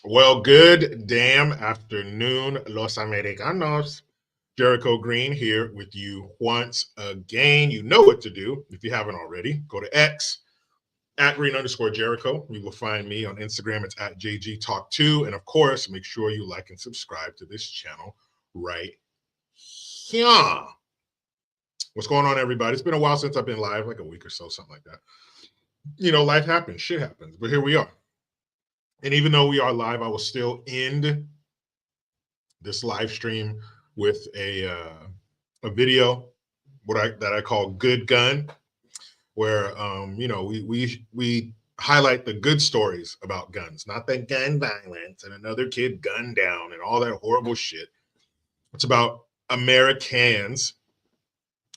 Well, good damn afternoon, Los Americanos. Jericho Green here with you once again. You know what to do if you haven't already. Go to X at Green_Jericho. You will find me on Instagram. It's at JG Talk 2. And of course, make sure you like and subscribe to this channel right here. What's going on, everybody? It's been a while since I've been live, like a week or so, something like that. You know, life happens, shit happens, but here we are. And even though we are live, I will still end this live stream with a video that I call Good Gun, where you know, we highlight the good stories about guns, not the gun violence and another kid gunned down and all that horrible shit. It's about Americans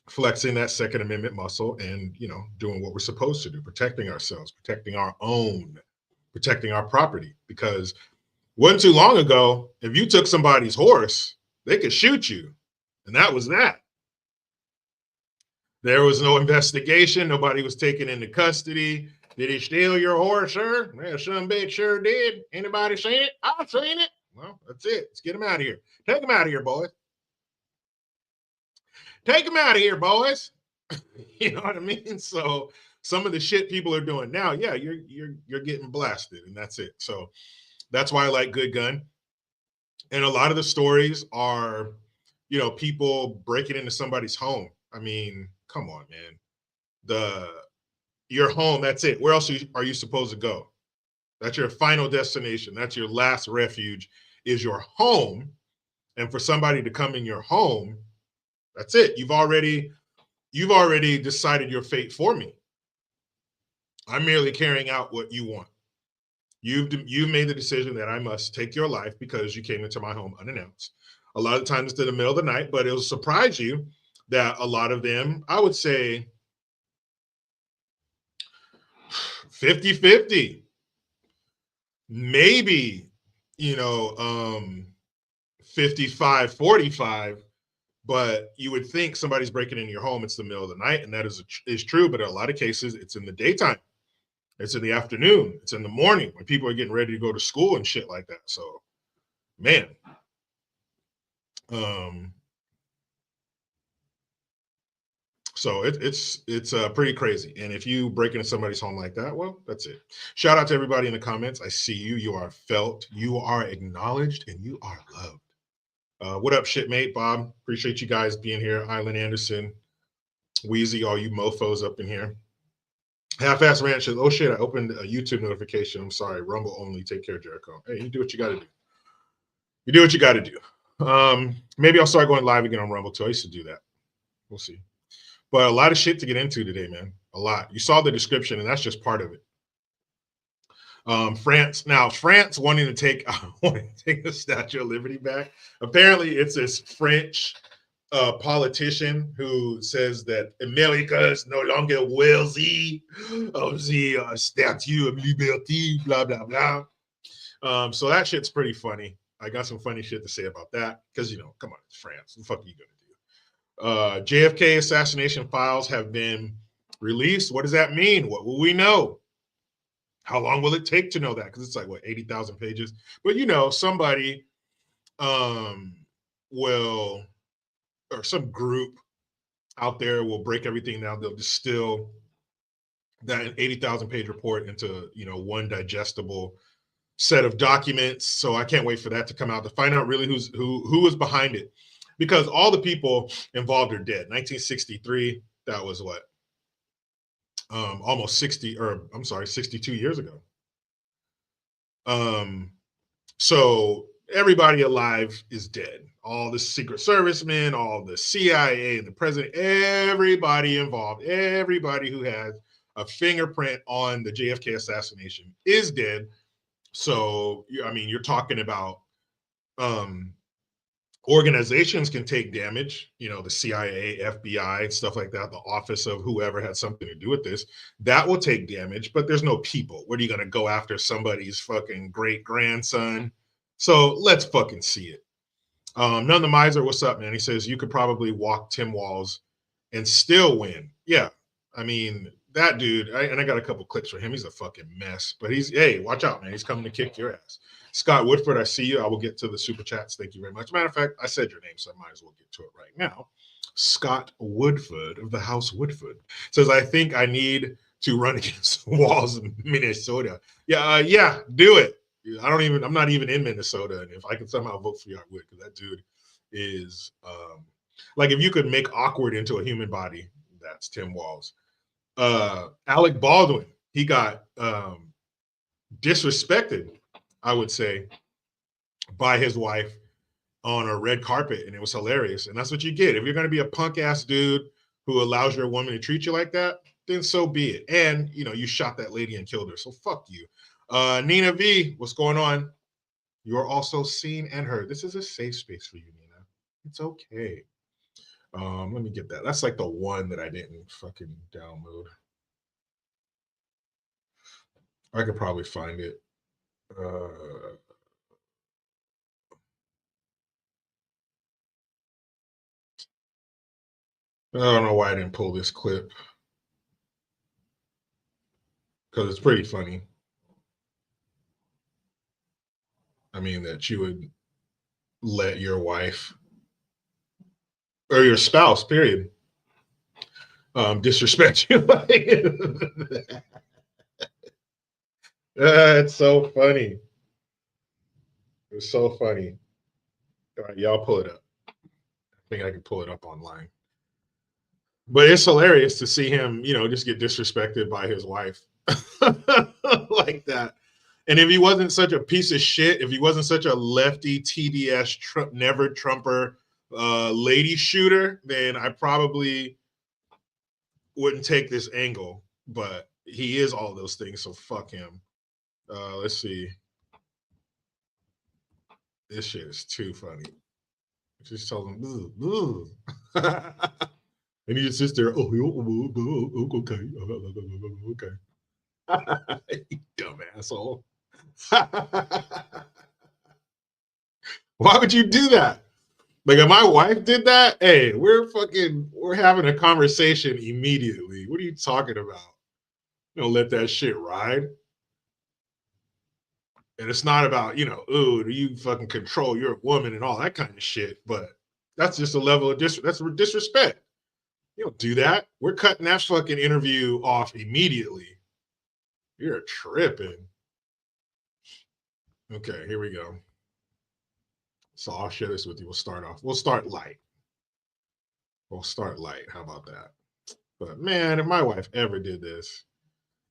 flexing that Second Amendment muscle and, you know, doing what we're supposed to do, protecting ourselves, protecting our own, protecting our property. Because wasn't too long ago, if you took somebody's horse, they could shoot you. And that was that. There was no investigation. Nobody was taken into custody. Did he steal your horse, sir? Well, some bitch sure did. Anybody seen it? I've seen it. Well, that's it. Let's get him out of here. Take him out of here, boys. Take him out of here, boys. You know what I mean? So some of the shit people are doing now, yeah, you're getting blasted, and that's it. So that's why I like Good Gun. And a lot of the stories are, you know, people breaking into somebody's home. I mean, come on, man. Your home, that's it. Where else are you supposed to go? That's your final destination. That's your last refuge, is your home. And for somebody to come in your home, that's it. You've already decided your fate for me. I'm merely carrying out what you want. You've made the decision that I must take your life because you came into my home unannounced. A lot of times it's in the middle of the night, but it'll surprise you that a lot of them, I would say 50-50, maybe, you know, 55-45. But you would think somebody's breaking into your home, it's the middle of the night, and that is true. But in a lot of cases, it's in the daytime. It's in the afternoon. It's in the morning when people are getting ready to go to school and shit like that. So, man. So it's pretty crazy. And if you break into somebody's home like that, well, that's it. Shout out to everybody in the comments. I see you. You are felt. You are acknowledged, and you are loved. What up, shitmate? Bob, appreciate you guys being here. Island Anderson, Wheezy, all you mofos up in here. Half-Ass Ranch says, oh shit, I opened a YouTube notification. I'm sorry, Rumble only. Take care, Jericho. Hey, you do what you got to do. You do what you got to do. Maybe I'll start going live again on Rumble too. I used to do that. We'll see. But a lot of shit to get into today, man. A lot. You saw the description, and that's just part of it. France wanting to take the Statue of Liberty back. Apparently, it's this French politician who says that America is no longer worthy of the Statue of Liberty, blah blah blah. So that shit's pretty funny. I got some funny shit to say about that because, you know, come on, it's France. What the fuck are you gonna do? JFK assassination files have been released. What does that mean? What will we know? How long will it take to know that? Because it's like, what, 80,000 pages? But, you know, somebody will, or some group out there will break everything down. They'll distill that 80,000 page report into, you know, one digestible set of documents. So I can't wait for that to come out to find out really who was behind it. Because all the people involved are dead. 1963, that was what? Almost 62 years ago. So everybody alive is dead. All the Secret Service men, all the CIA, the president, everybody involved, everybody who has a fingerprint on the JFK assassination is dead. So, I mean, you're talking about organizations can take damage, you know, the CIA, FBI, stuff like that, the office of whoever had something to do with this, that will take damage, but there's no people. What are you going to go after somebody's fucking great grandson? So let's fucking see it. None the Miser, what's up, man? He says, you could probably walk Tim Walz and still win. Yeah. I mean, that dude, and I got a couple clips for him. He's a fucking mess, but hey, watch out, man. He's coming to kick your ass. Scott Woodford, I see you. I will get to the super chats. Thank you very much. Matter of fact, I said your name, so I might as well get to it right now. Scott Woodford of the House Woodford says, I think I need to run against Walz in Minnesota. Yeah, do it. I'm not even in Minnesota, and if I could somehow vote for you, I would, because that dude is like, if you could make awkward into a human body, that's Tim Walz. Alec Baldwin, he got disrespected, I would say, by his wife on a red carpet, and it was hilarious. And that's what you get. If you're going to be a punk ass dude who allows your woman to treat you like that, then so be it. And you shot that lady and killed her, so fuck you. Nina V, what's going on? You are also seen and heard. This is a safe space for you, Nina. It's okay. Let me get that. That's like the one that I didn't fucking download. I could probably find it. I don't know why I didn't pull this clip, because it's pretty funny. I mean, that you would let your wife or your spouse, period, disrespect you. It's so funny. It's so funny. All right, y'all pull it up. I think I can pull it up online. But it's hilarious to see him, just get disrespected by his wife like that. And if he wasn't such a piece of shit, if he wasn't such a lefty TDS never Trumper lady shooter, then I probably wouldn't take this angle. But he is all those things, so fuck him. Let's see. This shit is too funny. Just tell him, ugh. And he just sits there, okay. You dumb asshole. Why would you do that? Like, if my wife did that, hey, we're having a conversation immediately. What are you talking about? Don't let that shit ride. And it's not about, do you fucking control your woman and all that kind of shit. But that's just a level of disrespect. You don't do that. We're cutting that fucking interview off immediately. You're tripping. Okay, here we go. So I'll share this with you. We'll start light. How about that? But man, if my wife ever did this,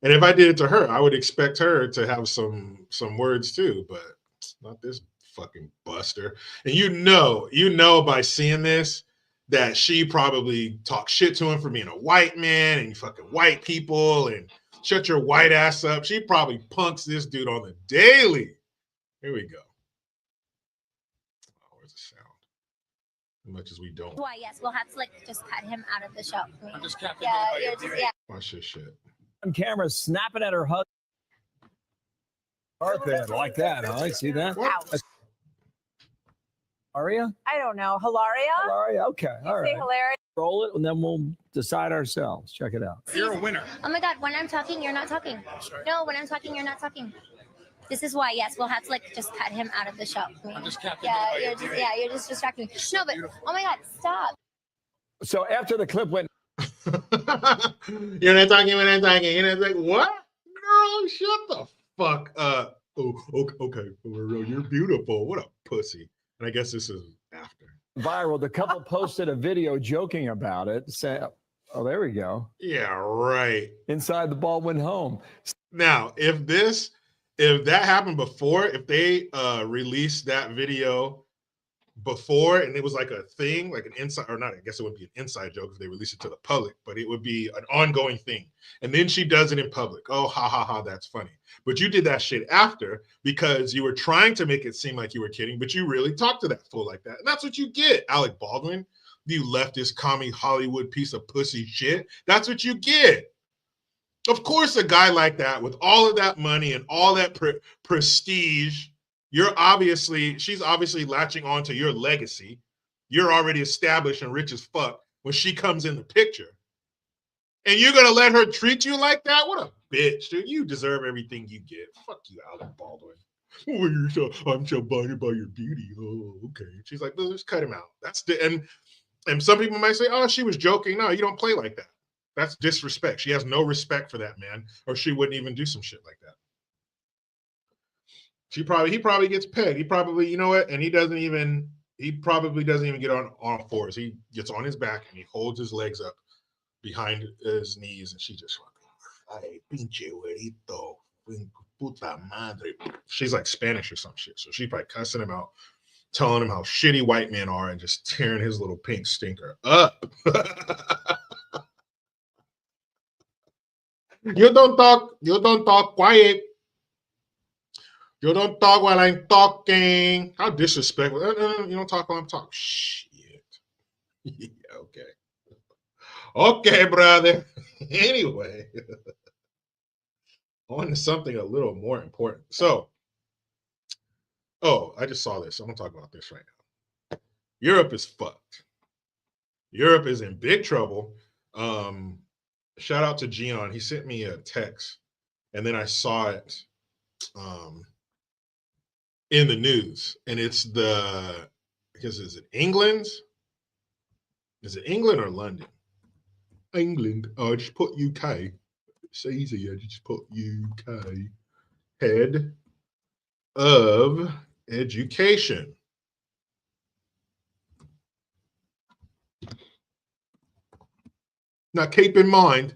and if I did it to her, I would expect her to have some words too, but not this fucking buster. And you know by seeing this that she probably talked shit to him for being a white man and fucking white people and shut your white ass up. She probably punks this dude on the daily. Here we go. Oh, where's the sound? As much as we don't. Why, yes, we'll have to just cut him out of the show. I'm just capping. Yeah. Watch this shit. On camera, snapping at her husband. Carpet like that, huh? I see that. What? Aria? I don't know. Hilaria? Hilaria? Okay. All right. Say Hilaria. Roll it, and then we'll decide ourselves. Check it out. You're a winner. Oh my God, when I'm talking, you're not talking. No, when I'm talking, you're not talking. This is why, yes, we'll have to just cut him out of the show. I'm just capping. You're just distracting me. No, but oh my God, stop. So after the clip went. You're not talking when I'm talking. You're not like, what? Girl, shut the fuck up. Oh, okay. You're beautiful. What a pussy. And I guess this is after. Viral. The couple posted a video joking about it. Say, oh, there we go. Yeah, right. Inside the Baldwin home. Now, if that happened before, if they released that video before and it was like a thing, like an inside, or not, I guess it would be an inside joke if they released it to the public, but it would be an ongoing thing. And then she does it in public. Oh, ha, ha, ha, that's funny. But you did that shit after because you were trying to make it seem like you were kidding, but you really talked to that fool like that. And that's what you get, Alec Baldwin, you leftist, commie, Hollywood piece of pussy shit. That's what you get. Of course, a guy like that with all of that money and all that prestige, she's obviously latching onto your legacy. You're already established and rich as fuck when she comes in the picture. And you're gonna let her treat you like that? What a bitch, dude. You deserve everything you get. Fuck you, Alec Baldwin. Oh, I'm so blinded by your beauty. Oh, okay. She's like, well, just cut him out. That's the and some people might say, oh, she was joking. No, you don't play like that. That's disrespect. She has no respect for that man, or she wouldn't even do some shit like that. He probably gets pegged. He probably, you know what? And he probably doesn't even get on all fours. He gets on his back and he holds his legs up behind his knees, and she just, ay, pinche güerito, puta madre. She's like Spanish or some shit. So she's probably cussing him out, telling him how shitty white men are, and just tearing his little pink stinker up. You don't talk quiet. You don't talk while I'm talking. How disrespectful. You don't talk while I'm talking. Shit. Yeah, okay. Okay, brother. Anyway, on to something a little more important. So, I just saw this. I'm going to talk about this right now. Europe is fucked. Europe is in big trouble. Shout out to Gian. He sent me a text, and then I saw it in the news, and it's because is it England? Is it England or London? England. Oh, just put UK. It's easier. Just put UK. Head of Education. Now, keep in mind,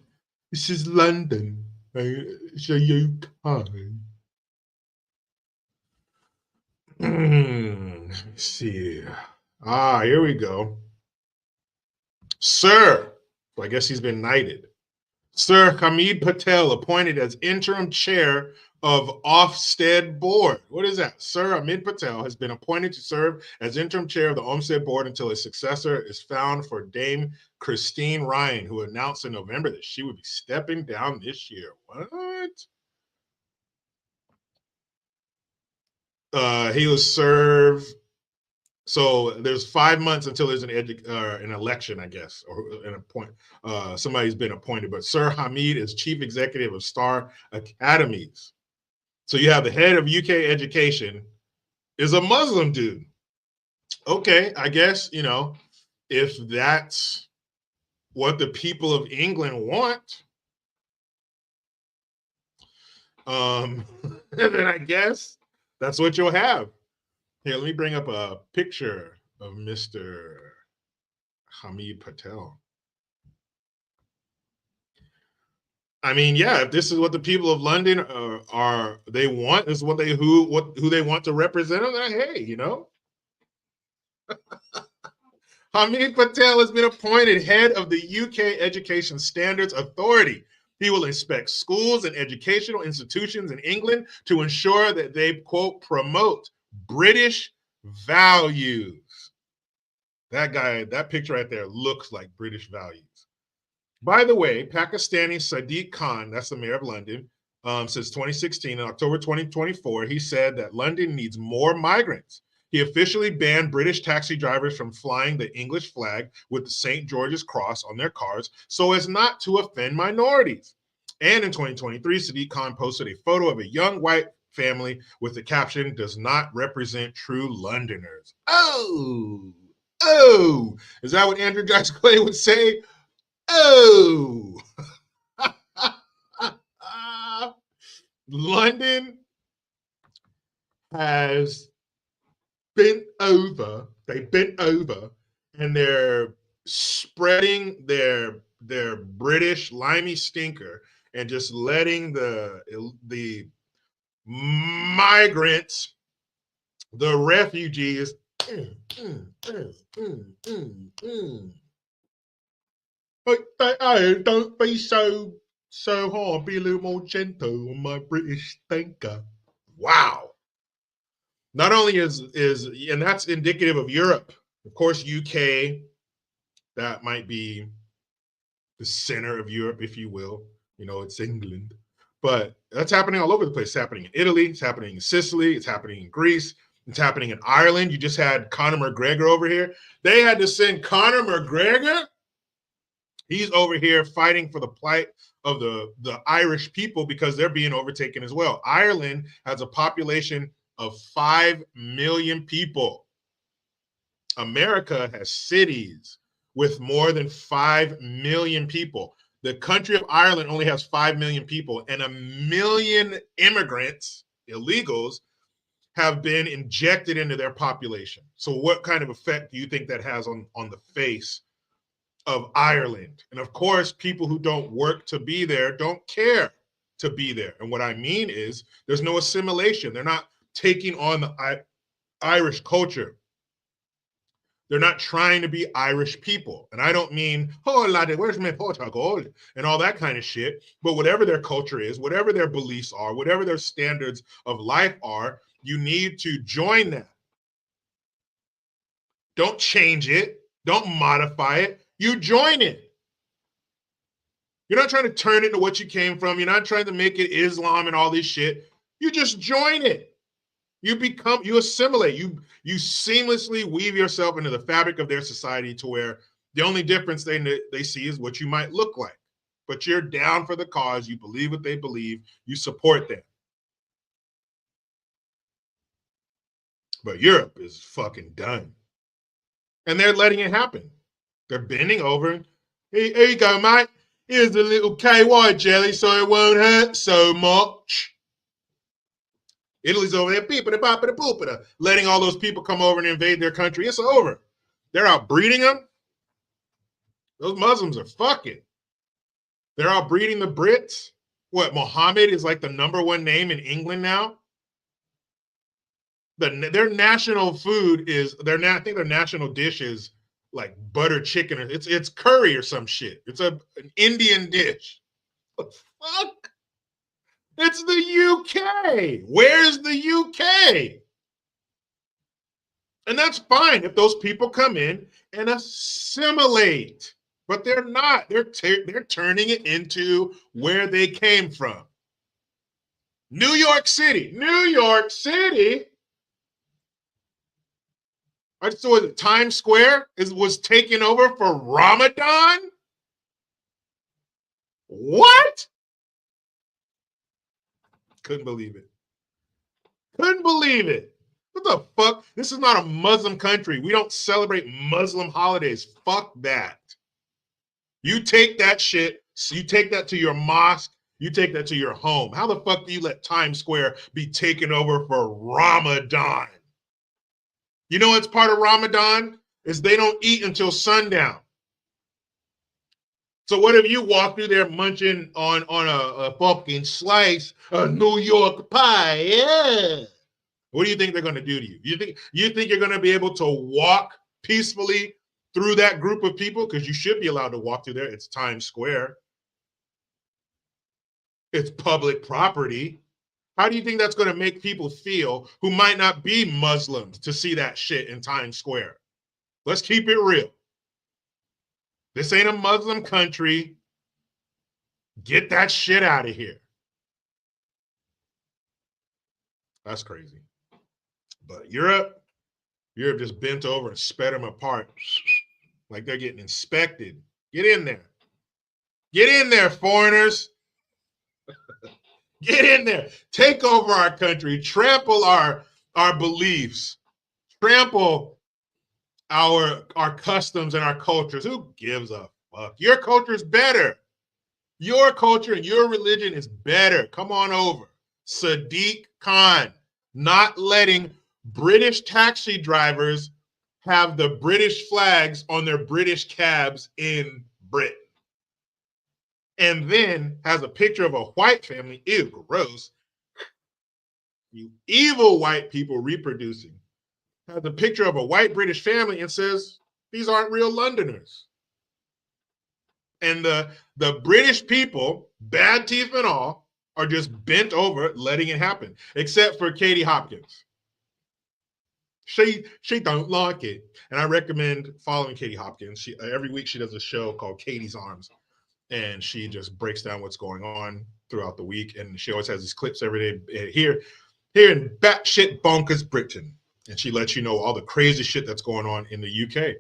this is London. It's a UK. Let's see. Here we go. Sir, well, I guess he's been knighted. Sir Hamid Patel appointed as interim chair of Ofsted Board. What is that? Sir Hamid Patel has been appointed to serve as interim chair of the Ofsted Board until a successor is found for Dame Christine Ryan, who announced in November that she would be stepping down this year. What? He will serve. So there's 5 months until there's an election, I guess, or an appoint. Somebody's been appointed. But Sir Hamid is chief executive of Star Academies. So you have the head of UK education is a Muslim dude. Okay, I guess, if that's what the people of England want, then I guess that's what you'll have. Here, let me bring up a picture of Mr. Hamid Patel. I mean, yeah, if this is what the people of London they want, is what who they want to represent them, then hey, Hamid Patel has been appointed head of the UK Education Standards Authority. He will inspect schools and educational institutions in England to ensure that they, quote, promote British values. That picture right there looks like British values. By the way, Pakistani Sadiq Khan, that's the mayor of London, since 2016, in October 2024, he said that London needs more migrants. He officially banned British taxi drivers from flying the English flag with the St. George's Cross on their cars so as not to offend minorities. And in 2023, Sadiq Khan posted a photo of a young white family with the caption, "Does not represent true Londoners." Oh, is that what Andrew Dice Clay would say? Oh, London has bent over. They bent over, and they're spreading their British limey stinker and just letting the migrants, the refugees. But don't be so hard. Be a little more gentle on my British stinker. Wow. Not only and that's indicative of Europe. Of course, UK, that might be the center of Europe, if you will. It's England. But that's happening all over the place. It's happening in Italy. It's happening in Sicily. It's happening in Greece. It's happening in Ireland. You just had Conor McGregor over here. They had to send Conor McGregor. He's over here fighting for the plight of the Irish people because they're being overtaken as well. Ireland has a population of 5 million people. America has cities with more than 5 million people. The country of Ireland only has 5 million people, and 1 million immigrants, illegals, have been injected into their population. So what kind of effect do you think that has on the face of Ireland? And of course, people who don't work to be there don't care to be there. And what I mean is there's no assimilation. They're not taking on the Irish culture. They're not trying to be Irish people. And I don't mean, oh, lad, where's my Portugal? And all that kind of shit. But whatever their culture is, whatever their beliefs are, whatever their standards of life are, you need to join that. Don't change it. Don't modify it. You join it. You're not trying to turn it into what you came from. You're not trying to make it Islam and all this shit. You just join it. You assimilate, you seamlessly weave yourself into the fabric of their society to where the only difference they see is what you might look like. But you're down for the cause, you believe what they believe, you support them. But Europe is fucking done. And they're letting it happen. They're bending over. Here you go, mate. Here's a little KY jelly so it won't hurt so much. Italy's over there, letting all those people come over and invade their country. It's over. They're out breeding them. Those Muslims are fucking. They're out breeding the Brits. What, Mohammed is like the #1 name in England now? Their national food is, I think their national dish is like butter chicken. It's curry or some shit. It's an Indian dish. What the fuck? It's the UK. Where's the UK? And that's fine if those people come in and assimilate. But they're not. They're turning it into where they came from. New York City. New York City. I saw Times Square was taken over for Ramadan. What? Couldn't believe it. Couldn't believe it. What the fuck? This is not a Muslim country. We don't celebrate Muslim holidays. Fuck that. You take that shit, you take that to your mosque, you take that to your home. How the fuck do you let Times Square be taken over for Ramadan? You know what's part of Ramadan? Is they don't eat until sundown. So what if you walk through there munching on a fucking slice of New York pie? Yeah. What do you think they're going to do to you? You think you're going to be able to walk peacefully through that group of people? Because you should be allowed to walk through there. It's Times Square. It's public property. How do you think that's going to make people feel who might not be Muslims to see that shit in Times Square? Let's keep it real. This ain't a Muslim country. Get that shit out of here. That's crazy. But Europe just bent over and sped them apart like they're getting inspected. Get in there. Get in there, foreigners. Get in there. Take over our country. Trample our beliefs. Trample our customs and our cultures. Who gives a fuck? Your culture is better. Your culture and your religion is better. Come on over. Sadiq Khan, not letting British taxi drivers have the British flags on their British cabs in Britain. And then has a picture of a white family. Ew, gross. You evil white people reproducing. Has a picture of a white British family and says, these aren't real Londoners. And the British people, bad teeth and all, are just bent over letting it happen, except for Katie Hopkins. She don't like it. And I recommend following Katie Hopkins. Every week she does a show called Katie's Arms. And she just breaks down what's going on throughout the week. And she always has these clips every day here in batshit bonkers Britain. And she lets you know all the crazy shit that's going on in the UK.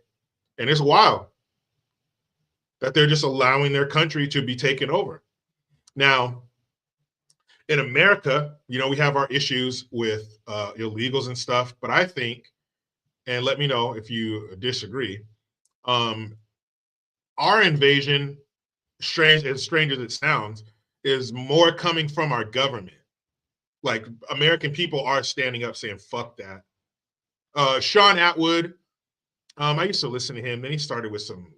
And it's wild. that they're just allowing their country to be taken over. Now, in America, you know, we have our issues with illegals and stuff, but I think, and let me know if you disagree, our invasion, strange as it sounds, is more coming from our government. Like, American people are standing up saying, fuck that. Sean Atwood, I used to listen to him. Then he started with some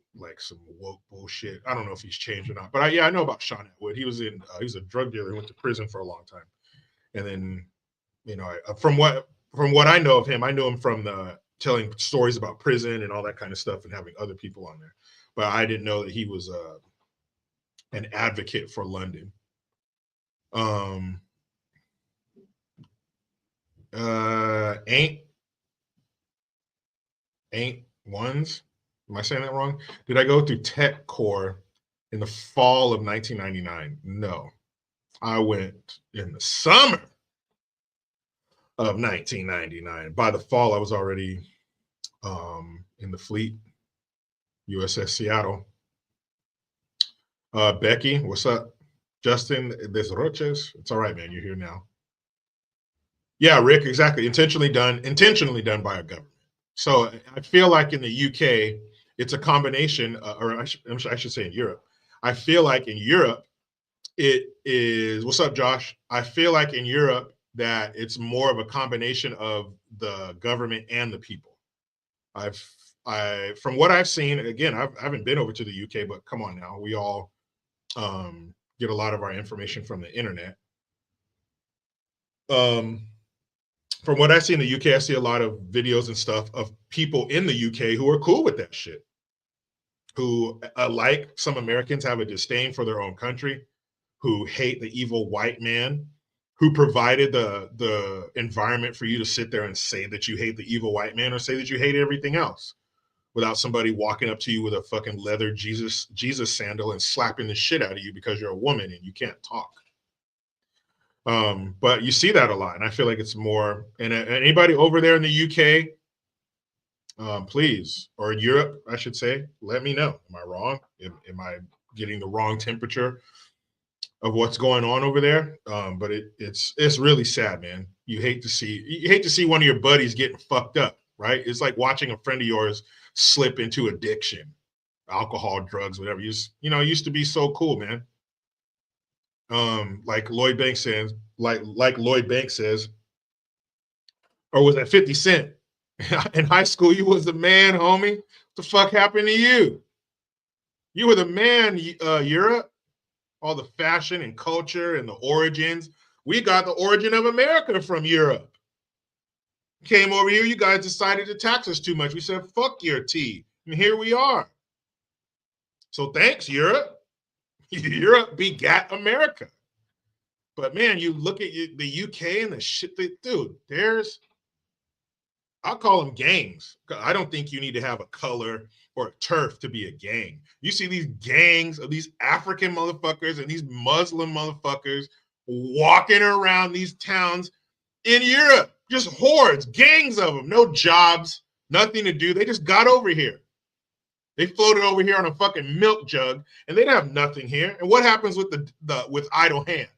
woke bullshit. I don't know if he's changed or not, but I know about Sean Atwood. He was a drug dealer. He went to prison for a long time. And then, you know, from what I know of him, I know him from telling stories about prison and all that kind of stuff and having other people on there. But I didn't know that he was an advocate for London. Ain't ones. Am I saying that wrong? Did I go through tech core in the fall of 1999? No, I went in the summer of 1999. By the fall, I was already in the fleet, USS Seattle. Becky, what's up? Justin Desroches, it's all right, man. You're here now. Yeah, Rick, exactly. Intentionally done by a government. So I feel like in the UK, it's a combination, or I should say in Europe. I feel like in Europe, it is, what's up, Josh? I feel like in Europe that it's more of a combination of the government and the people. From what I've seen, again, I haven't been over to the UK, but come on now, we all get a lot of our information from the internet. From what I see in the UK, I see a lot of videos and stuff of people in the UK who are cool with that shit, who, like some Americans, have a disdain for their own country, who hate the evil white man, who provided the environment for you to sit there and say that you hate the evil white man or say that you hate everything else without somebody walking up to you with a fucking leather Jesus sandal and slapping the shit out of you because you're a woman and you can't talk. But you see that a lot, and I feel like it's more. And anybody over there in the UK, please, or in Europe, I should say, let me know. Am I wrong? Am I getting the wrong temperature of what's going on over there? But it's really sad, man. You hate to see one of your buddies getting fucked up, right? It's like watching a friend of yours slip into addiction, alcohol, drugs, whatever. It used to be so cool, man. Like Lloyd Banks says, or was that 50 Cent? In high school, you was the man, homie. What the fuck happened to you? You were the man, Europe. All the fashion and culture and the origins. We got the origin of America from Europe. Came over here, you guys decided to tax us too much. We said, fuck your tea. And here we are. So thanks, Europe. Europe begat America. But man, you look at the UK and the shit dude, I'll call them gangs. I don't think you need to have a color or a turf to be a gang. You see these gangs of these African motherfuckers and these Muslim motherfuckers walking around these towns in Europe, just hordes, gangs of them, no jobs, nothing to do. They just got over here. They floated over here on a fucking milk jug, and they have nothing here. And what happens with with idle hands?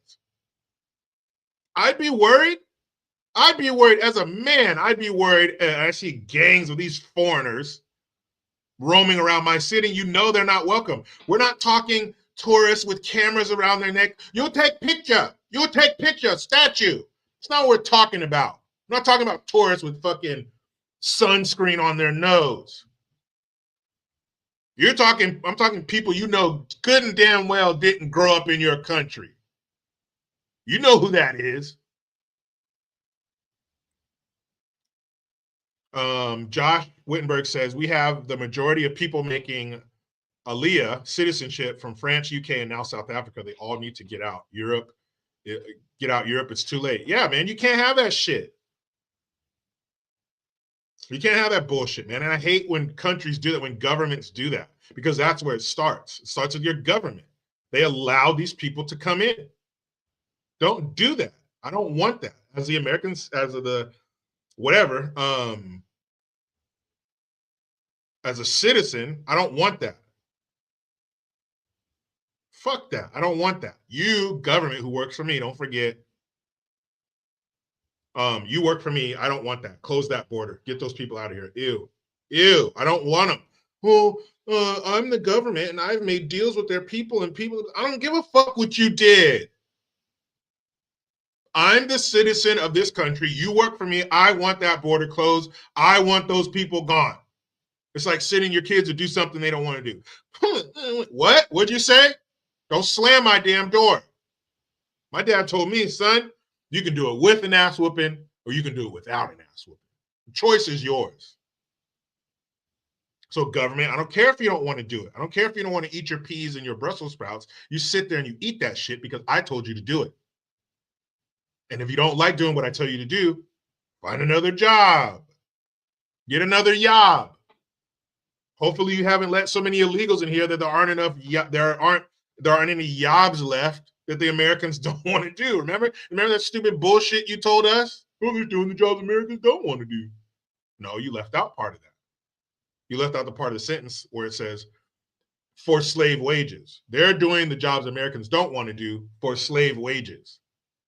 I'd be worried. As a man. I'd be worried. I see gangs of these foreigners roaming around my city. You know they're not welcome. We're not talking tourists with cameras around their neck. You'll take picture, statue. It's not what we're talking about. I'm not talking about tourists with fucking sunscreen on their nose. I'm talking people you know good and damn well didn't grow up in your country. You know who that is. Josh Wittenberg says, we have the majority of people making Aliyah citizenship from France, UK, and now South Africa. They all need to get out. Europe, it's too late. Yeah, man, you can't have that shit. You can't have that bullshit, man. And I hate when countries do that, when governments do that, because that's where it starts. It starts with your government. They allow these people to come in. Don't do that. I don't want that. As the Americans, as the whatever, as a citizen, I don't want that. Fuck that. I don't want that. You, government who works for me, don't forget. You work for me. I don't want that. Close that border. Get those people out of here. Ew. Ew. I don't want them. Well, I'm the government and I've made deals with their people and people. I don't give a fuck what you did. I'm the citizen of this country. You work for me. I want that border closed. I want those people gone. It's like sending your kids to do something they don't want to do. What? What'd you say? Don't slam my damn door. My dad told me, son, you can do it with an ass whooping or you can do it without an ass whooping. The choice is yours. So government, I don't care if you don't want to do it. I don't care if you don't want to eat your peas and your Brussels sprouts. You sit there and you eat that shit because I told you to do it. And if you don't like doing what I tell you to do, find another job. Get another job. Hopefully you haven't let so many illegals in here that there aren't any jobs left that the Americans don't want to do. Remember that stupid bullshit you told us? Oh, they're doing the jobs Americans don't want to do. No, you left out part of that. You left out the part of the sentence where it says, for slave wages. They're doing the jobs Americans don't want to do for slave wages.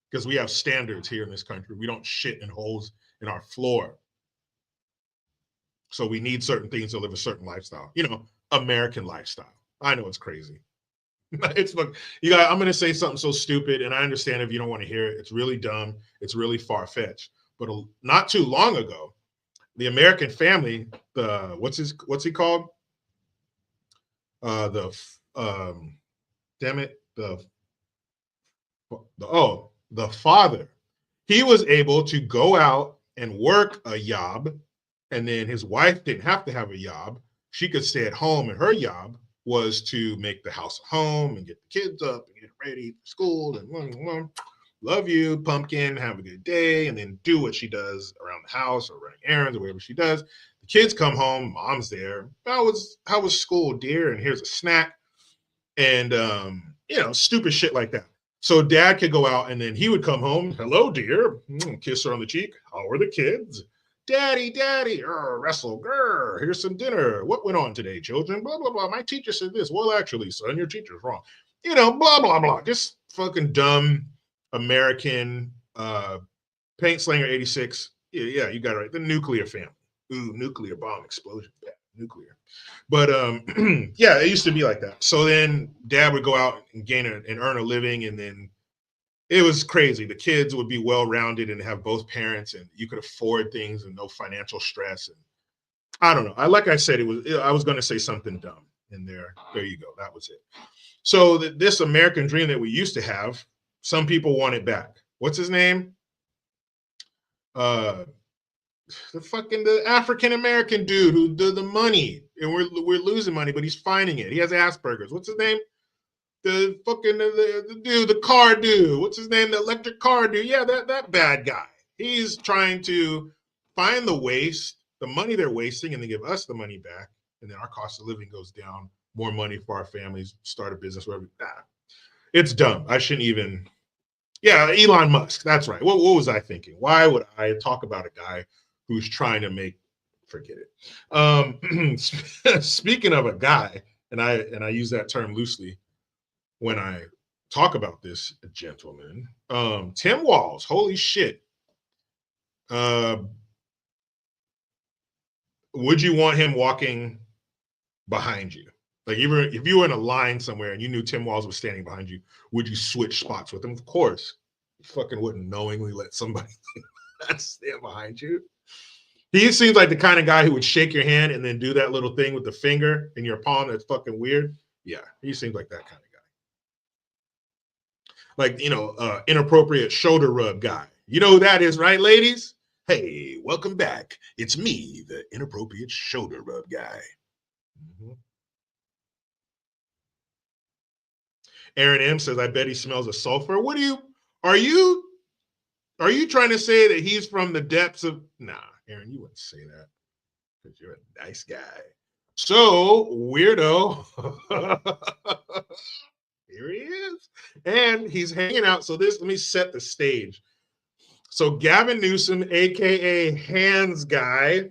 Because we have standards here in this country. We don't shit in holes in our floor. So we need certain things to live a certain lifestyle. You know, American lifestyle. I know it's crazy. It's look, you guys, I'm gonna say something so stupid, and I understand if you don't want to hear it. It's really dumb. It's really far-fetched. But not too long ago, the American family, what's he called? The father. He was able to go out and work a job, and then his wife didn't have to have a job. She could stay at home, and her job was to make the house a home and get the kids up and get ready for school and love you, pumpkin, have a good day, and then do what she does around the house or running errands or whatever she does. The kids come home, mom's there. How was school, dear? And here's a snack. And stupid shit like that. So dad could go out and then he would come home. Hello, dear. Kiss her on the cheek. How are the kids? Daddy, wrestle. Grr, here's some dinner. What went on today, children? Blah, blah, blah. My teacher said this. Well, actually, son, your teacher's wrong. Blah, blah, blah. Just fucking dumb American paint slanger 86. Yeah, you got it right. The nuclear family. Ooh, nuclear bomb explosion. Yeah, nuclear. But yeah, it used to be like that. So then dad would go out and and earn a living, and then it was crazy. The kids would be well-rounded and have both parents, and you could afford things and no financial stress. And I don't know. Like I said, I was going to say something dumb, and there you go. That was it. So this American dream that we used to have, some people want it back. What's his name? The African American dude who did the money, and we're losing money, but he's finding it. He has Asperger's. What's his name? The fucking the dude, the car dude. What's his name? The electric car dude. Yeah, that bad guy. He's trying to find the waste, the money they're wasting, and then give us the money back, and then our cost of living goes down. More money for our families. Start a business. Whatever. It's dumb. I shouldn't even. Yeah, Elon Musk. That's right. What was I thinking? Why would I talk about a guy who's trying to forget it. Speaking of a guy, and I use that term loosely when I talk about this gentleman, Tim Walz, holy shit. Would you want him walking behind you? Like, even if you were in a line somewhere and you knew Tim Walz was standing behind you, would you switch spots with him? Of course. You fucking wouldn't knowingly let somebody stand behind you. He seems like the kind of guy who would shake your hand and then do that little thing with the finger in your palm that's fucking weird. Yeah, he seems like that kind of guy. Like, inappropriate shoulder rub guy. You know who that is, right, ladies? Hey, welcome back. It's me, the inappropriate shoulder rub guy. Mm-hmm. Aaron M says, I bet he smells of sulfur. Are you trying to say that he's from the depths of, nah, Aaron, you wouldn't say that because you're a nice guy. So, weirdo. Here he is. And he's hanging out. Let me set the stage. So Gavin Newsom, AKA Hands Guy.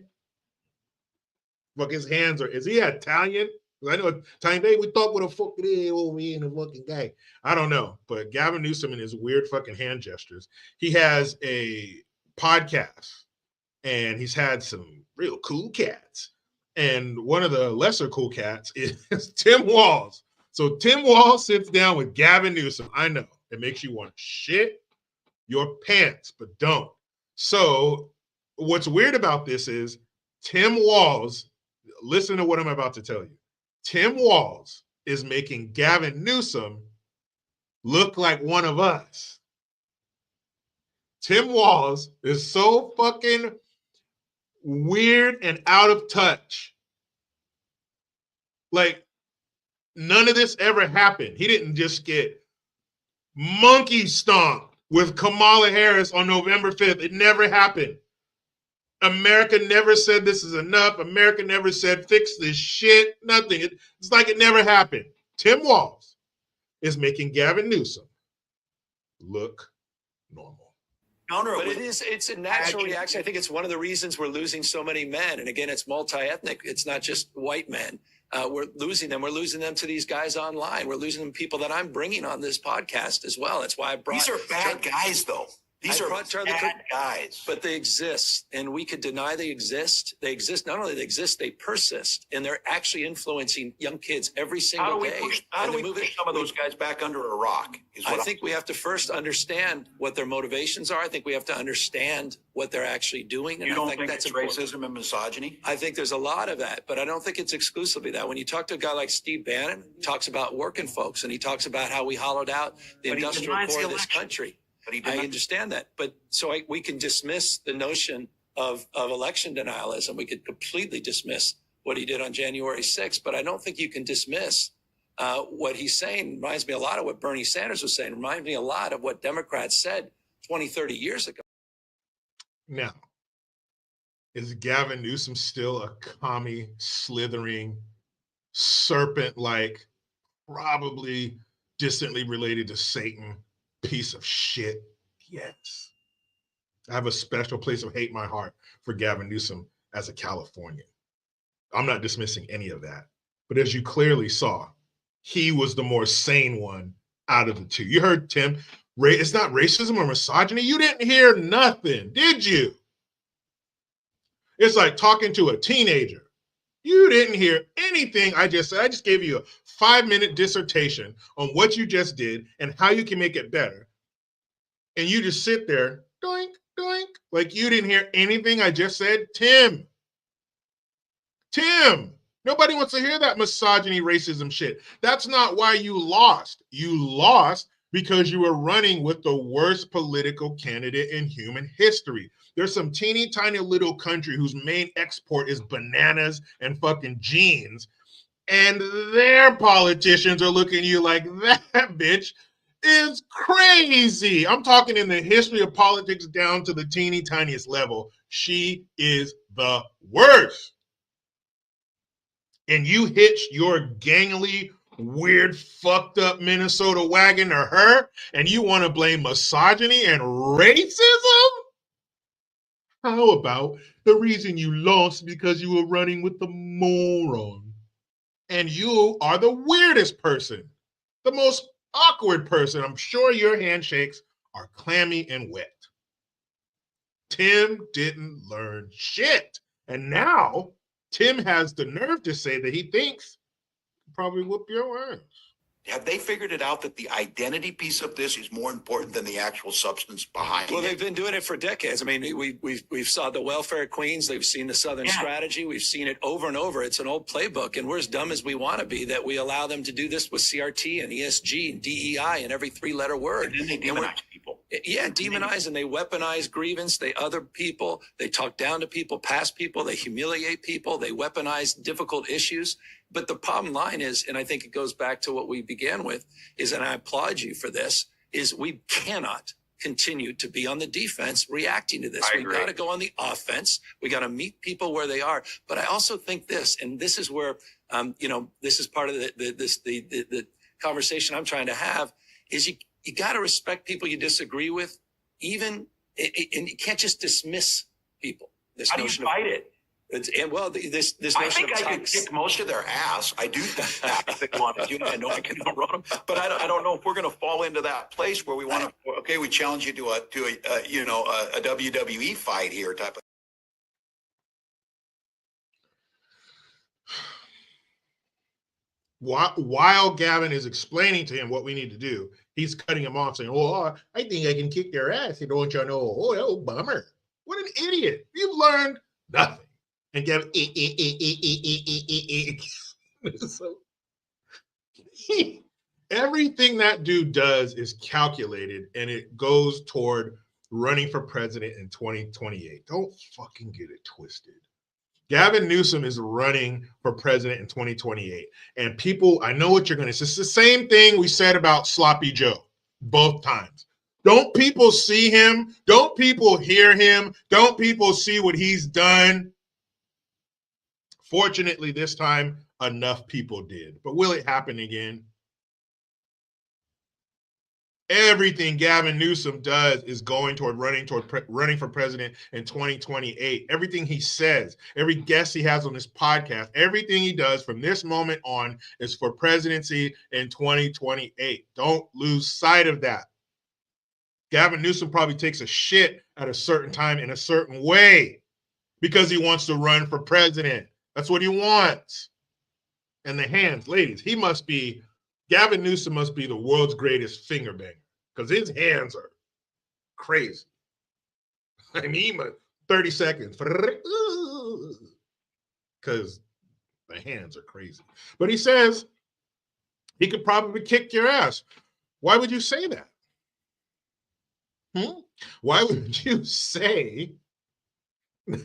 Look, his hands is he Italian? I know Tiny Day, we thought what the fuck it is over here in the fucking gang. I don't know. But Gavin Newsom and his weird fucking hand gestures. He has a podcast and he's had some real cool cats. And one of the lesser cool cats is Tim Walz. So Tim Walz sits down with Gavin Newsom. I know it makes you want to shit your pants, but don't. So what's weird about this is Tim Walz, listen to what I'm about to tell you. Tim Walz is making Gavin Newsom look like one of us. Tim Walz is so fucking weird and out of touch. Like, none of this ever happened. He didn't just get monkey stomped with Kamala Harris on November 5th. It never happened. America never said this is enough. America never said fix this shit. Nothing. It's like it never happened. Tim Walz is making Gavin Newsom look normal. But it's a natural reaction. I think it's one of the reasons we're losing so many men. And again, it's multi-ethnic. It's not just white men. We're losing them. We're losing them to these guys online. We're losing them to people that I'm bringing on this podcast as well. That's why I brought. These are bad guys, though. These are bad guys. But they exist, and we could deny they exist. They exist. Not only they exist, they persist, and they're actually influencing young kids every single day. How do we push some of those guys back under a rock? I think we have to first understand what their motivations are. I think we have to understand what they're actually doing. And you don't think that's racism and misogyny? I think there's a lot of that, but I don't think it's exclusively that. When you talk to a guy like Steve Bannon, he talks about working folks, and he talks about how we hollowed out the industrial core of this country. I understand that, but we can dismiss the notion of election denialism. We could completely dismiss what he did on January 6th, but I don't think you can dismiss what he's saying. Reminds me a lot of what Bernie Sanders was saying. Reminds me a lot of what Democrats said 20, 30 years ago. Now, is Gavin Newsom still a commie, slithering, serpent-like, probably distantly related to Satan piece of shit? Yes. I have a special place of hate in my heart for Gavin Newsom as a Californian. I'm not dismissing any of that. But as you clearly saw, he was the more sane one out of the two. You heard Tim, it's not racism or misogyny. You didn't hear nothing, did you? It's like talking to a teenager. You didn't hear anything I just said. I just gave you a 5-minute dissertation on what you just did and how you can make it better. And you just sit there, doink, doink, like you didn't hear anything I just said. Tim, nobody wants to hear that misogyny, racism shit. That's not why you lost. You lost because you were running with the worst political candidate in human history. There's some teeny tiny little country whose main export is bananas and fucking jeans. And their politicians are looking at you like, that bitch is crazy. I'm talking in the history of politics down to the teeny tiniest level. She is the worst. And you hitched your gangly, weird, fucked up Minnesota wagon to her, and you want to blame misogyny and racism? How about the reason you lost because you were running with the moron? And you are the weirdest person, the most awkward person. I'm sure your handshakes are clammy and wet. Tim didn't learn shit. And now Tim has the nerve to say that he thinks he can probably whoop your ass. Have they figured it out that the identity piece of this is more important than the actual substance behind it? Well, they've been doing it for decades. I mean, we've saw the welfare queens. They've seen the Southern strategy. We've seen it over and over. It's an old playbook, and we're as dumb as we want to be that we allow them to do this with CRT and ESG and DEI and every 3-letter word. And then they demonize people. Yeah, demonize, and they weaponize grievance. They other people. They talk down to people, past people. They humiliate people. They weaponize difficult issues. But the bottom line is, and I think it goes back to what we began with, is, and I applaud you for this, is we cannot continue to be on the defense reacting to this. We've got to go on the offense. We got to meet people where they are. But I also think this, and this is where, this is part of the conversation I'm trying to have, is you got to respect people you disagree with, and you can't just dismiss people. How do you fight it? This I notion think of I could kick most of their ass. I do think that if they wanted to. I know I can outrun them, but I don't know if we're going to fall into that place where we want to. Okay, we challenge you to a WWE fight here type of. While Gavin is explaining to him what we need to do, he's cutting him off saying, oh, I think I can kick their ass. You don't you know? Oh, bummer. What an idiot. You've learned nothing. And Gavin, so everything that dude does is calculated and it goes toward running for president in 2028. Don't fucking get it twisted. Gavin Newsom is running for president in 2028. And people, I know what you're going to say. It's the same thing we said about Sloppy Joe both times. Don't people see him? Don't people hear him? Don't people see what he's done? Fortunately, this time, enough people did. But will it happen again? Everything Gavin Newsom does is going toward running for president in 2028. Everything he says, every guest he has on this podcast, everything he does from this moment on is for presidency in 2028. Don't lose sight of that. Gavin Newsom probably takes a shit at a certain time in a certain way because he wants to run for president. That's what he wants. And the hands, ladies, Gavin Newsom must be the world's greatest finger banger because his hands are crazy. I mean, 30 seconds because the hands are crazy. But he says he could probably kick your ass. Why would you say that? Why would you say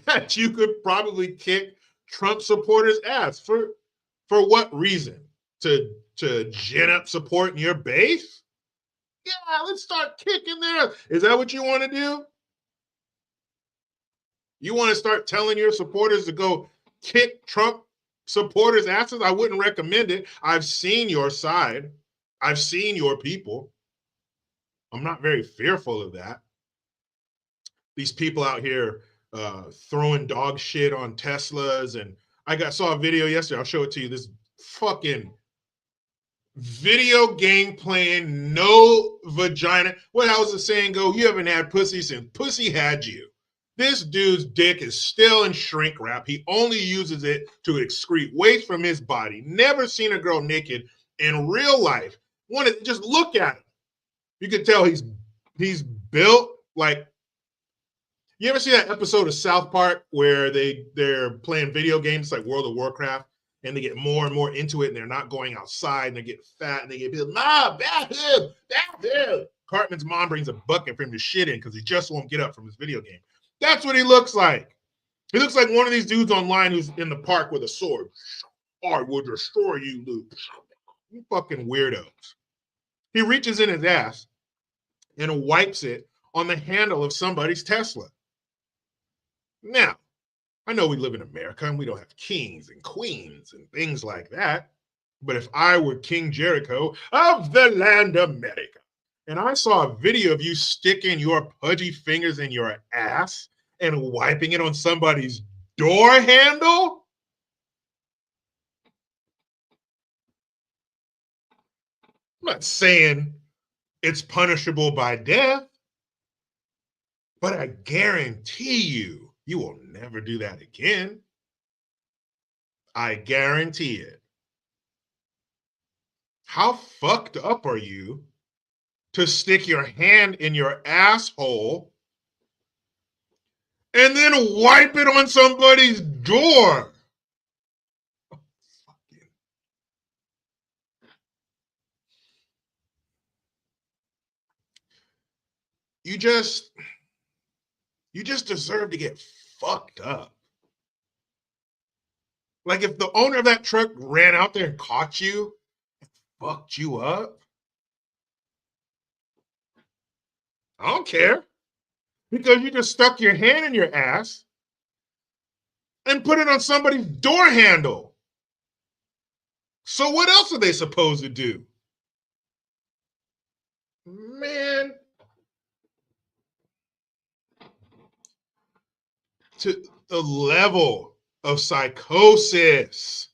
that you could probably kick Trump supporters' ass? For what reason? To gin up support in your base? Yeah, let's start kicking their. Is that what you want to do? You want to start telling your supporters to go kick Trump supporters' asses? I wouldn't recommend it. I've seen your side. I've seen your people. I'm not very fearful of that. These people out here throwing dog shit on Teslas. And saw a video yesterday. I'll show it to you. This fucking video game playing, no vagina. What how's the saying go? You haven't had pussy since pussy had you. This dude's dick is still in shrink wrap. He only uses it to excrete waste from his body. Never seen a girl naked in real life. Just look at him. You can tell he's built like. You ever see that episode of South Park where they're playing video games like World of Warcraft and they get more and more into it and they're not going outside and they get fat and they get Mom, bathroom. Cartman's mom brings a bucket for him to shit in because he just won't get up from his video game. That's what he looks like. He looks like one of these dudes online who's in the park with a sword. I will destroy you, Luke. You fucking weirdos. He reaches in his ass and wipes it on the handle of somebody's Tesla. Now, I know we live in America and we don't have kings and queens and things like that. But if I were King Jericho of the land America, and I saw a video of you sticking your pudgy fingers in your ass and wiping it on somebody's door handle, I'm not saying it's punishable by death, but I guarantee you will never do that again. I guarantee it. How fucked up are you to stick your hand in your asshole and then wipe it on somebody's door? You just deserve to get fucked up. Like if the owner of that truck ran out there and caught you and fucked you up, I don't care. Because you just stuck your hand in your ass and put it on somebody's door handle. So what else are they supposed to do? Man. To the level of psychosis.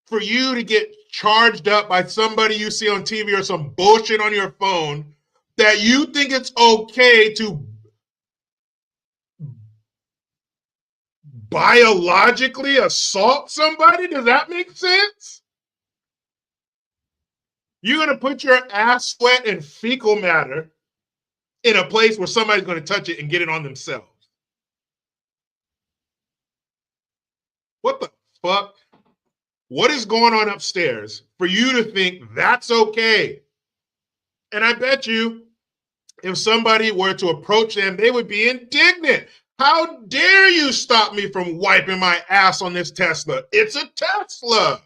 For you to get charged up by somebody you see on TV or some bullshit on your phone that you think it's okay to biologically assault somebody? Does that make sense? You're going to put your ass, sweat, and fecal matter in a place where somebody's going to touch it and get it on themselves. What the fuck? What is going on upstairs for you to think that's okay? And I bet you if somebody were to approach them, they would be indignant. How dare you stop me from wiping my ass on this Tesla? It's a Tesla.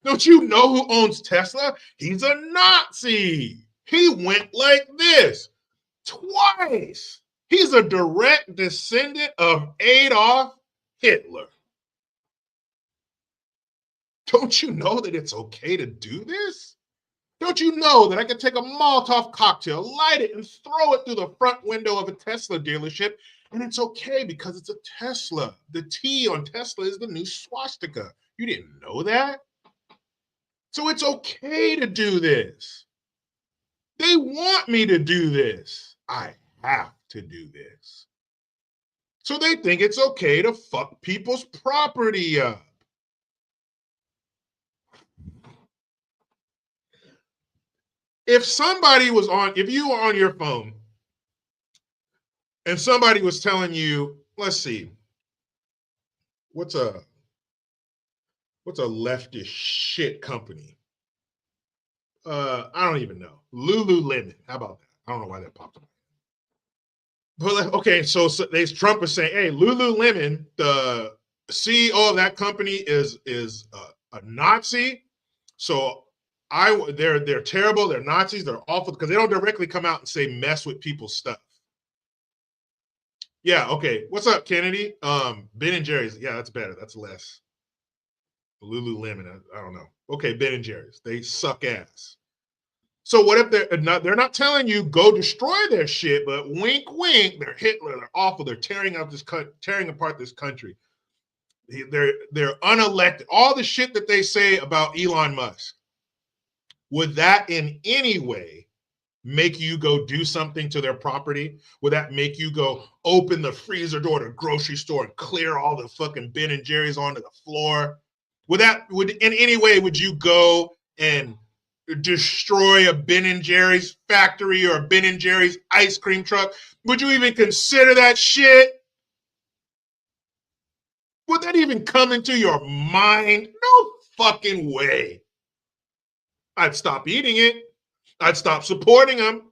Don't you know who owns Tesla? He's a Nazi. He went like this twice. He's a direct descendant of Adolf Hitler. Don't you know that it's okay to do this? Don't you know that I can take a Molotov cocktail, light it, and throw it through the front window of a Tesla dealership, and it's okay because it's a Tesla. The T on Tesla is the new swastika. You didn't know that? So it's okay to do this. They want me to do this. I have to do this. So they think it's okay to fuck people's property up. If somebody was on, if you were on your phone and somebody was telling you, let's see, what's a leftist shit company? I don't even know. Lululemon. How about that? I don't know why that popped up. But okay, so Trump is saying, hey, Lululemon, the CEO of that company is a Nazi. So they're terrible. They're Nazis. They're awful because they don't directly come out and say mess with people's stuff. Yeah. Okay. What's up, Kennedy? Ben and Jerry's. Yeah, that's better. That's less. Lululemon. I don't know. Okay, Ben and Jerry's. They suck ass. So what if they're not telling you go destroy their shit, but wink, wink. They're Hitler. They're awful. They're tearing apart this country. They're unelected. All the shit that they say about Elon Musk. Would that in any way make you go do something to their property? Would that make you go open the freezer door to a grocery store and clear all the fucking Ben and Jerry's onto the floor? Would in any way would you go and destroy a Ben and Jerry's factory or a Ben and Jerry's ice cream truck? Would you even consider that shit? Would that even come into your mind? No fucking way. I'd stop eating it. I'd stop supporting them.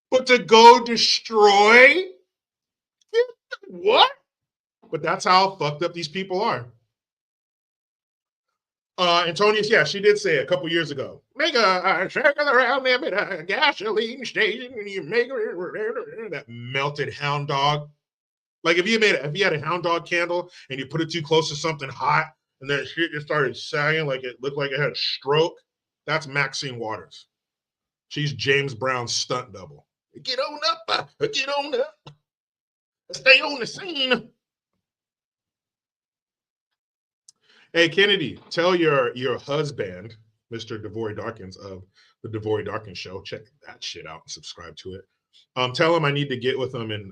But to go destroy? What? But that's how fucked up these people are. Antonius, yeah, she did say a couple years ago, make a circle around them at a gasoline station and you make that melted hound dog. Like if you had a hound dog candle and you put it too close to something hot, and then shit just started sagging like it looked like it had a stroke. That's Maxine Waters. She's James Brown's stunt double. Get on up, get on up. Stay on the scene. Hey, Kennedy, tell your husband, Mr. DeVory Darkins of the DeVory Darkins Show, check that shit out and subscribe to it. Tell him I need to get with him and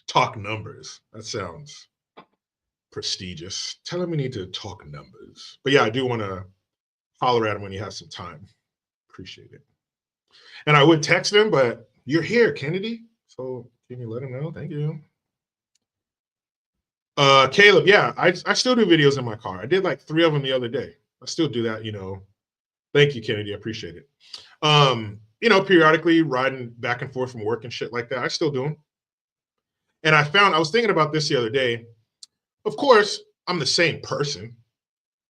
talk numbers. That sounds prestigious. Tell him we need to talk numbers. But yeah, I do want to holler at him when he has some time. Appreciate it. And I would text him, but you're here, Kennedy. So can you let him know? Thank you. Caleb, yeah, I still do videos in my car. I did like 3 of them the other day. I still do that, Thank you, Kennedy. I appreciate it. Periodically riding back and forth from work and shit like that. I still do them. And I was thinking about this the other day. Of course, I'm the same person,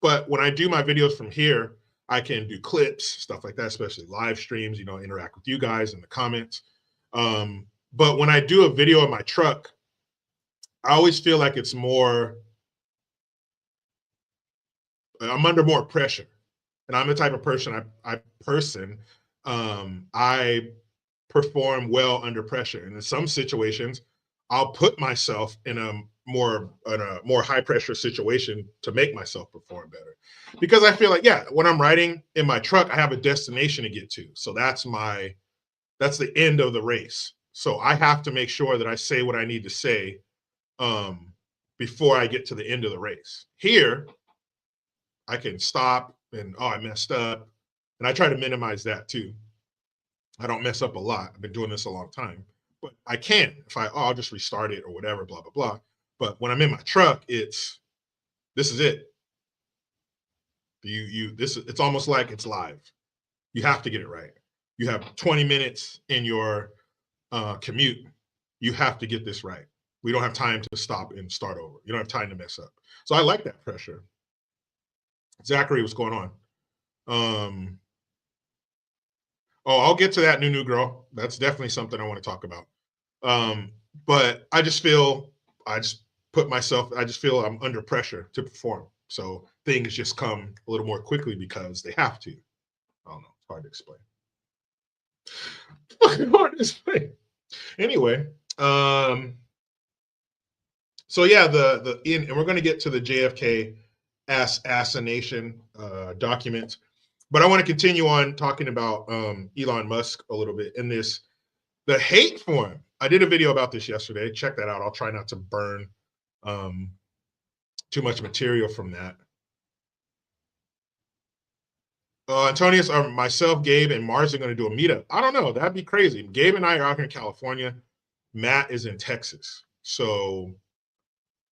but when I do my videos from here, I can do clips, stuff like that, especially live streams, interact with you guys in the comments. But when I do a video in my truck, I always feel like it's I'm under more pressure. And I'm the type of person, I perform well under pressure. And in some situations, I'll put myself in a more high pressure situation to make myself perform better, because I feel like, yeah, when I'm riding in my truck, I have a destination to get to. So that's the end of the race. So I have to make sure that I say what I need to say before I get to the end of the race. Here, I can stop and, oh, I messed up. And I try to minimize that too. I don't mess up a lot. I've been doing this a long time, but I can. If I'll just restart it or whatever, blah, blah, blah. But when I'm in my truck, this is it. It's almost like it's live. You have to get it right. You have 20 minutes in your commute. You have to get this right. We don't have time to stop and start over. You don't have time to mess up. So I like that pressure. Zachary, what's going on? I'll get to that new girl. That's definitely something I want to talk about. But I just feel I'm under pressure to perform. So things just come a little more quickly because they have to. I don't know. It's hard to explain. Hard to explain. Anyway, so yeah, and we're going to get to the JFK assassination document, but I want to continue on talking about Elon Musk a little bit in the hate form. I did a video about this yesterday. Check that out. I'll try not to burn too much material from that. Antonius, myself, Gabe, and Mars are going to do a meetup. I don't know. That'd be crazy. Gabe and I are out here in California. Matt is in Texas. So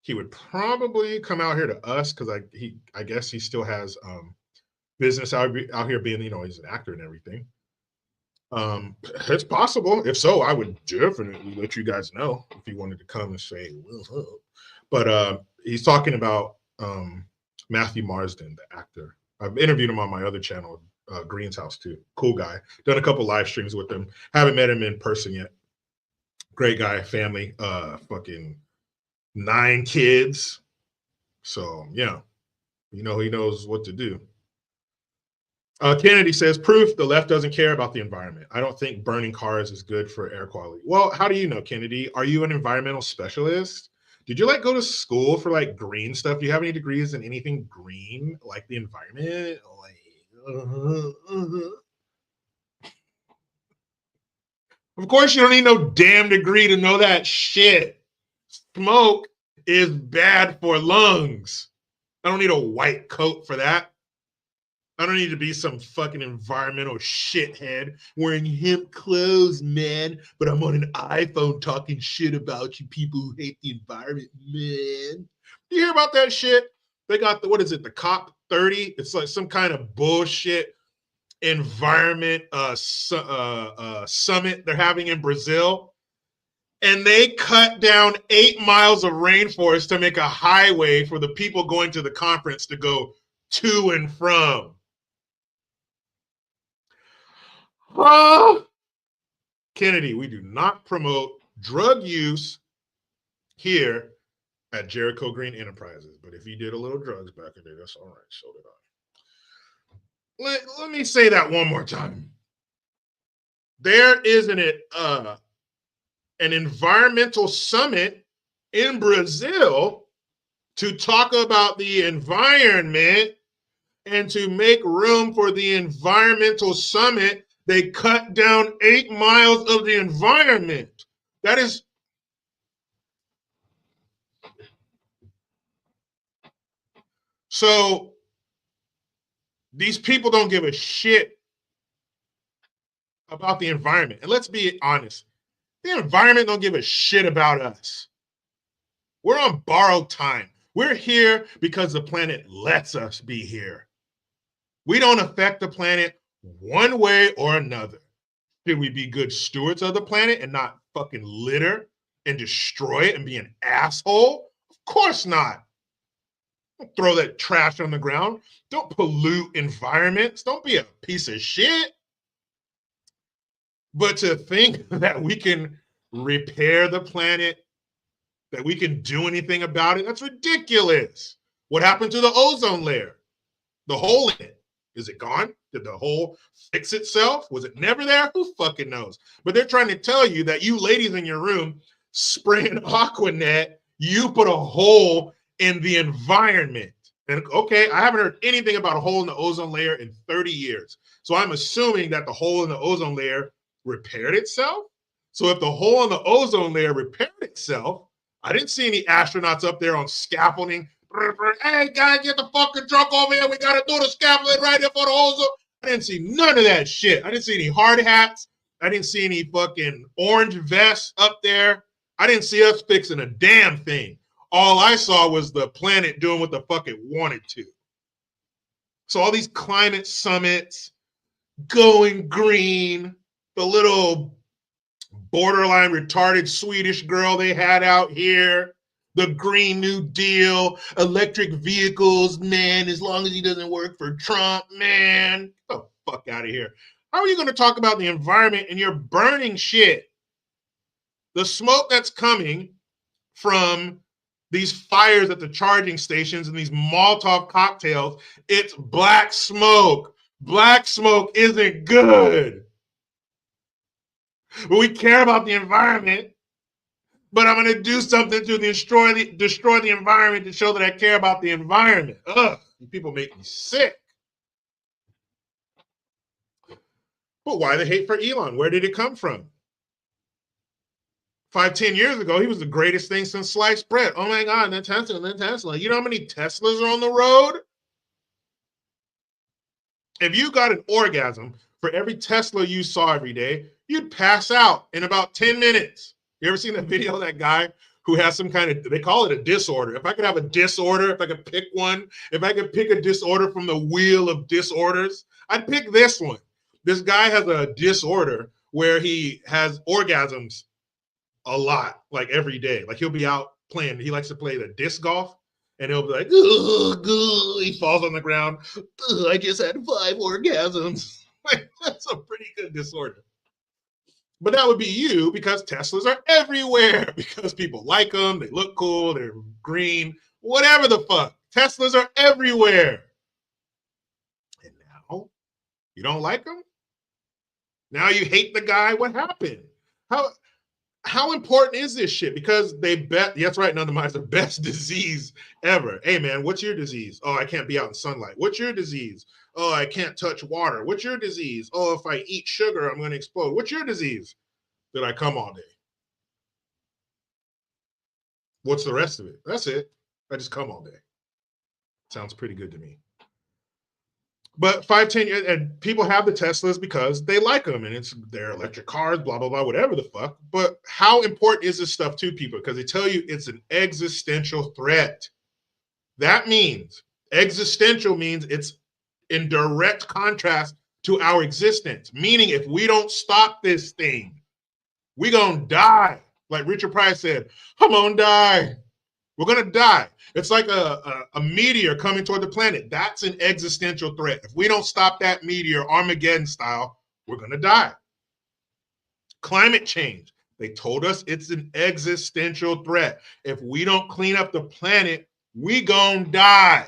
he would probably come out here to us because I guess he still has business out here being, he's an actor and everything. It's possible. If so, I would definitely let you guys know if he wanted to come and say, what's up. But he's talking about Matthew Marsden, the actor. I've interviewed him on my other channel, Green's House too. Cool guy. Done a couple live streams with him. Haven't met him in person yet. Great guy, family, fucking 9 kids. So yeah, he knows what to do. Kennedy says, proof the left doesn't care about the environment. I don't think burning cars is good for air quality. Well, how do you know, Kennedy? Are you an environmental specialist? Did you go to school for green stuff? Do you have any degrees in anything green, like the environment? Of course, you don't need no damn degree to know that shit. Smoke is bad for lungs. I don't need a white coat for that. I don't need to be some fucking environmental shithead wearing hemp clothes, man. But I'm on an iPhone talking shit about you people who hate the environment, man. You hear about that shit? They got the COP 30? It's like some kind of bullshit environment summit they're having in Brazil. And they cut down 8 miles of rainforest to make a highway for the people going to the conference to go to and from. Kennedy, we do not promote drug use here at Jericho Green Enterprises. But if you did a little drugs back in there, that's all right. So did I. Let me say that one more time. There is an environmental summit in Brazil to talk about the environment, and to make room for the environmental summit, they cut down 8 miles of the environment. That is. So these people don't give a shit about the environment. And let's be honest, the environment don't give a shit about us. We're on borrowed time. We're here because the planet lets us be here. We don't affect the planet one way or another. Should we be good stewards of the planet and not fucking litter and destroy it and be an asshole? Of course not. Don't throw that trash on the ground. Don't pollute environments. Don't be a piece of shit. But to think that we can repair the planet, that we can do anything about it, that's ridiculous. What happened to the ozone layer? The hole in it. Is it gone? Did the hole fix itself? Was it never there? Who fucking knows? But they're trying to tell you that you ladies in your room spraying Aquanet, you put a hole in the environment. And okay, I haven't heard anything about a hole in the ozone layer in 30 years. So I'm assuming that the hole in the ozone layer repaired itself. So if the hole in the ozone layer repaired itself, I didn't see any astronauts up there on scaffolding. Hey, guys, get the fucking truck over here. We got to do the scaffolding right here for the ozone. I didn't see none of that shit. I didn't see any hard hats. I didn't see any fucking orange vests up there. I didn't see us fixing a damn thing. All I saw was the planet doing what the fuck it wanted to. So all these climate summits, going green, the little borderline retarded Swedish girl they had out here, the Green New Deal, electric vehicles, man, as long as he doesn't work for Trump, man. Get the fuck out of here. How are you going to talk about the environment and you're burning shit? The smoke that's coming from these fires at the charging stations and these Molotov cocktails, it's black smoke. Black smoke isn't good. We care about the environment, but I'm going to do something to destroy the environment to show that I care about the environment. Ugh, you people make me sick. But why the hate for Elon? Where did it come from? 5-10 years ago, he was the greatest thing since sliced bread. Oh my God, then Tesla. You know how many Teslas are on the road? If you got an orgasm for every Tesla you saw every day, you'd pass out in about 10 minutes. You ever seen that video of that guy who has some kind of, they call it a disorder. If I could have a disorder, if I could pick one, if I could pick a disorder from the wheel of disorders, I'd pick this one. This guy has a disorder where he has orgasms a lot, like every day. Like he'll be out playing. He likes to play the disc golf, and he'll be like, he falls on the ground. I just had 5 orgasms. Like, that's a pretty good disorder. But that would be you because Teslas are everywhere because people like them. They look cool. They're green. Whatever the fuck. Teslas are everywhere. And now you don't like them? Now you hate the guy? What happened? How important is this shit? Because they bet, that's right, none of mine is the best disease ever. Hey man, what's your disease? Oh, I can't be out in sunlight. What's your disease? Oh, I can't touch water. What's your disease? Oh, if I eat sugar, I'm going to explode. What's your disease? That I come all day. What's the rest of it? That's it. I just come all day. Sounds pretty good to me. But 5-10 years, and people have the Teslas because they like them, and it's their electric cars, blah, blah, blah, whatever the fuck. But how important is this stuff to people? Because they tell you it's an existential threat. That means, existential means it's in direct contrast to our existence. Meaning if we don't stop this thing, we're going to die. Like Richard Price said, I'm going to die. We're going to die. It's like a meteor coming toward the planet. That's an existential threat. If we don't stop that meteor, Armageddon style, we're going to die. Climate change. They told us it's an existential threat. If we don't clean up the planet, we going to die.